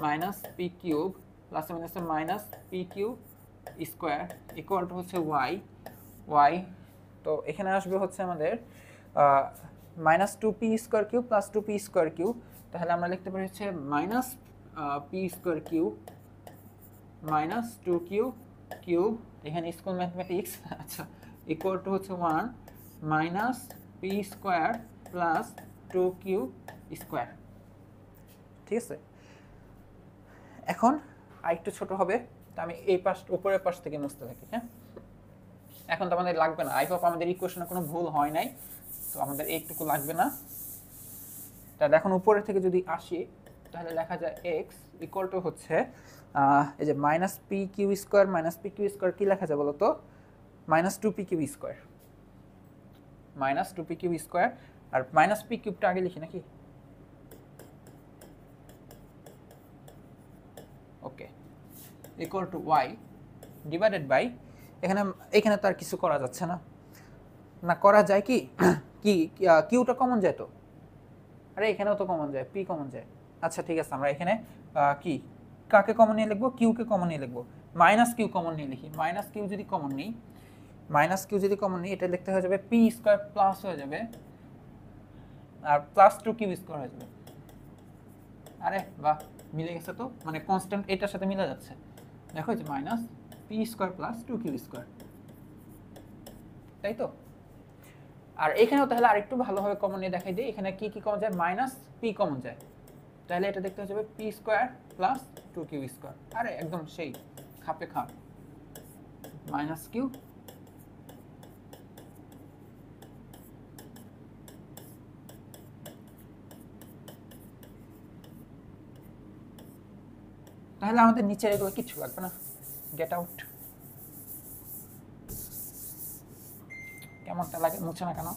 minus P cube plus minus minus P Q square equal to হচ্ছে ওয়াই। তো এখানে আসবে হচ্ছে আমাদের minus two P square Q plus two P square Q, তাহলে আমরা লিখতে পারি হচ্ছে minus P square Q minus two Q cube, এখানে স্কুল ম্যাথমেটিক্স, আচ্ছা ইকুয়াল টু হচ্ছে 1 minus P square plus two Q square. ঠিক আছে, এখন আরেকটু ছোট হবে, তো আমি এই পাশ উপরের পাশ থেকে মুছতে থাকি। হ্যাঁ, এখন তো আমাদের লাগবে না, আই হোপ আমাদের ইকুয়েশনে কোনো ভুল হয় নাই, তো আমাদের এইটুকু লাগবে না। তাহলে এখন উপরের থেকে যদি আসি, তাহলে লেখা যায় এক্স ইকুয়াল টু হচ্ছে এই যে minus P Q square minus P Q square কী লেখা যায় বলো তো, minus two P Q square, minus two P Q square, আর মাইনাস পি কিউবটা আগে লিখি নাকি, okay, equal to Y divided by, এখানে তো আর কিছু করা যাচ্ছে না, না করা যায় কি কিউটা কমন যায় তো, আরে এখানেও তো কমন যায়, পি কমন যায়। আচ্ছা ঠিক আছে, আমরা এখানে কি কাকে কমন নিয়ে লিখবো, কিউকে কমন নিয়ে লিখবো, মাইনাস কিউ কমন নিয়ে লিখি, মাইনাস কিউ যদি কমন নিই এটা লিখতে হয়ে যাবে পি স্কোয়ার প্লাস হয়ে যাবে আর প্লাস টু কিউ স্কোয়ার হয়ে যাবে। আরে বাহ, মিলে গেছে তো, মানে কনস্ট্যান্ট এটার সাথে মিলে যাচ্ছে, দেখো যে minus P square plus two Q square, তাই তো। আর এখানেও তাহলে আরেকটু ভালোভাবে কমন নিয়ে দেখাই দিই, এখানে কি কমন যায়, মাইনাস পি কমন যায়, তাহলে এটা দেখতে হচ্ছে P square plus two Q square, আরে একদম সেই খাপে খাপ, মাইনাস কিউ তাহলে আমাদের নিচের এগুলো কিচ্ছু লাগবে না, গেট আউট। কেমনটা লাগে, মুছে না কেন?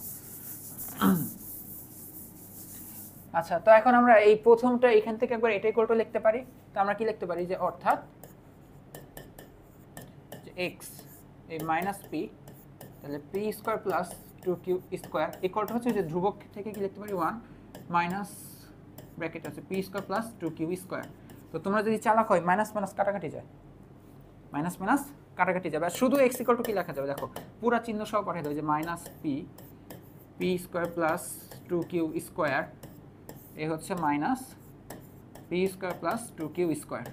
আচ্ছা, তো এখন আমরা এই প্রথমটা এখান থেকে একবার এটাই কোলটা লিখতে পারি, তো আমরা কি লিখতে পারি যে অর্থাৎ এক্স এই মাইনাস পি, তাহলে P square plus two Q square equal to হচ্ছে যে ধ্রুবক থেকে কি লিখতে পারি 1 মাইনাস ব্র্যাকেট আছে P square plus two Q square. তো তোমরা যদি চালাক হয় মাইনাস মাইনাস কাটাকাটি যায়, মাইনাস মাইনাস কাটাকাটি যাবে। আর শুধু এক্স ইকুয়াল টু কি লেখা যাবে দেখো, পুরা চিহ্ন সহ পাঠিয়ে দেবে যে minus P square plus 2q square, এ হচ্ছে minus P square plus 2q square.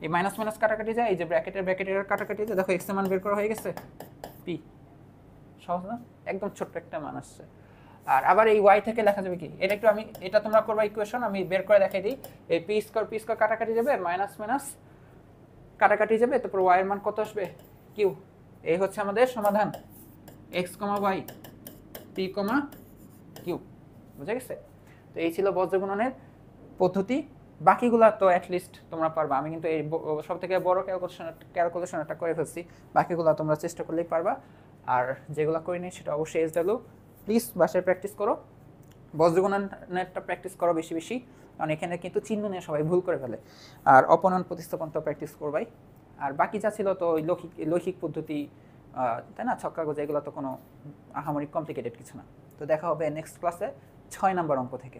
এই মাইনাস মাইনাস কাটাকাটি যায়, এই যে ব্র্যাকেটের কাটাকাটি যায়, দেখো এক্স এর মান বের করা হয়ে গেছে পি। সহজ না? একদম ছোট্ট একটা মান আসছে। আর আবার এই ওয়াই থেকে লেখা যাবে কি, এটা তোমরা করবা ইকুয়েশন, আমি বের করে দেখাই দিই। এই পি স্কোয়ার কাটাকাটি যাবে, মাইনাস মাইনাস কাটাকাটি যাবে, তারপর ওয়াই এর মান কত আসবে কিউ। এই হচ্ছে আমাদের সমাধান এক্স কমা ওয়াই পি কমা কিউ। বুঝে গেছে? তো এই ছিল বজ্রগুণনের পদ্ধতি। বাকিগুলো তো অ্যাটলিস্ট তোমরা পারবা, আমি কিন্তু এই সব থেকে বড় ক্যালকুলেশনটা করে ফেলছি, বাকিগুলো তোমরা চেষ্টা করলেই পারবা। আর যেগুলো করিনি সেটা অবশ্যই SW প্লিজ বাসায় প্র্যাকটিস করো, বজ্রগুণনেরটা প্র্যাকটিস করো বেশি বেশি, কারণ এখানে কিন্তু চিহ্ন নিয়ে সবাই ভুল করে ফেলে। আর অপনয়ন প্রতিস্থাপনটা প্র্যাকটিস করবাই। আর বাকি যা ছিল তো ওই লৈখিক পদ্ধতি, তাই না, ছক্কা গোজা, এগুলো তো কোনো আহামরি কমপ্লিকেটেড কিছু না। তো দেখা হবে নেক্সট ক্লাসে 6 নম্বর অঙ্ক থেকে।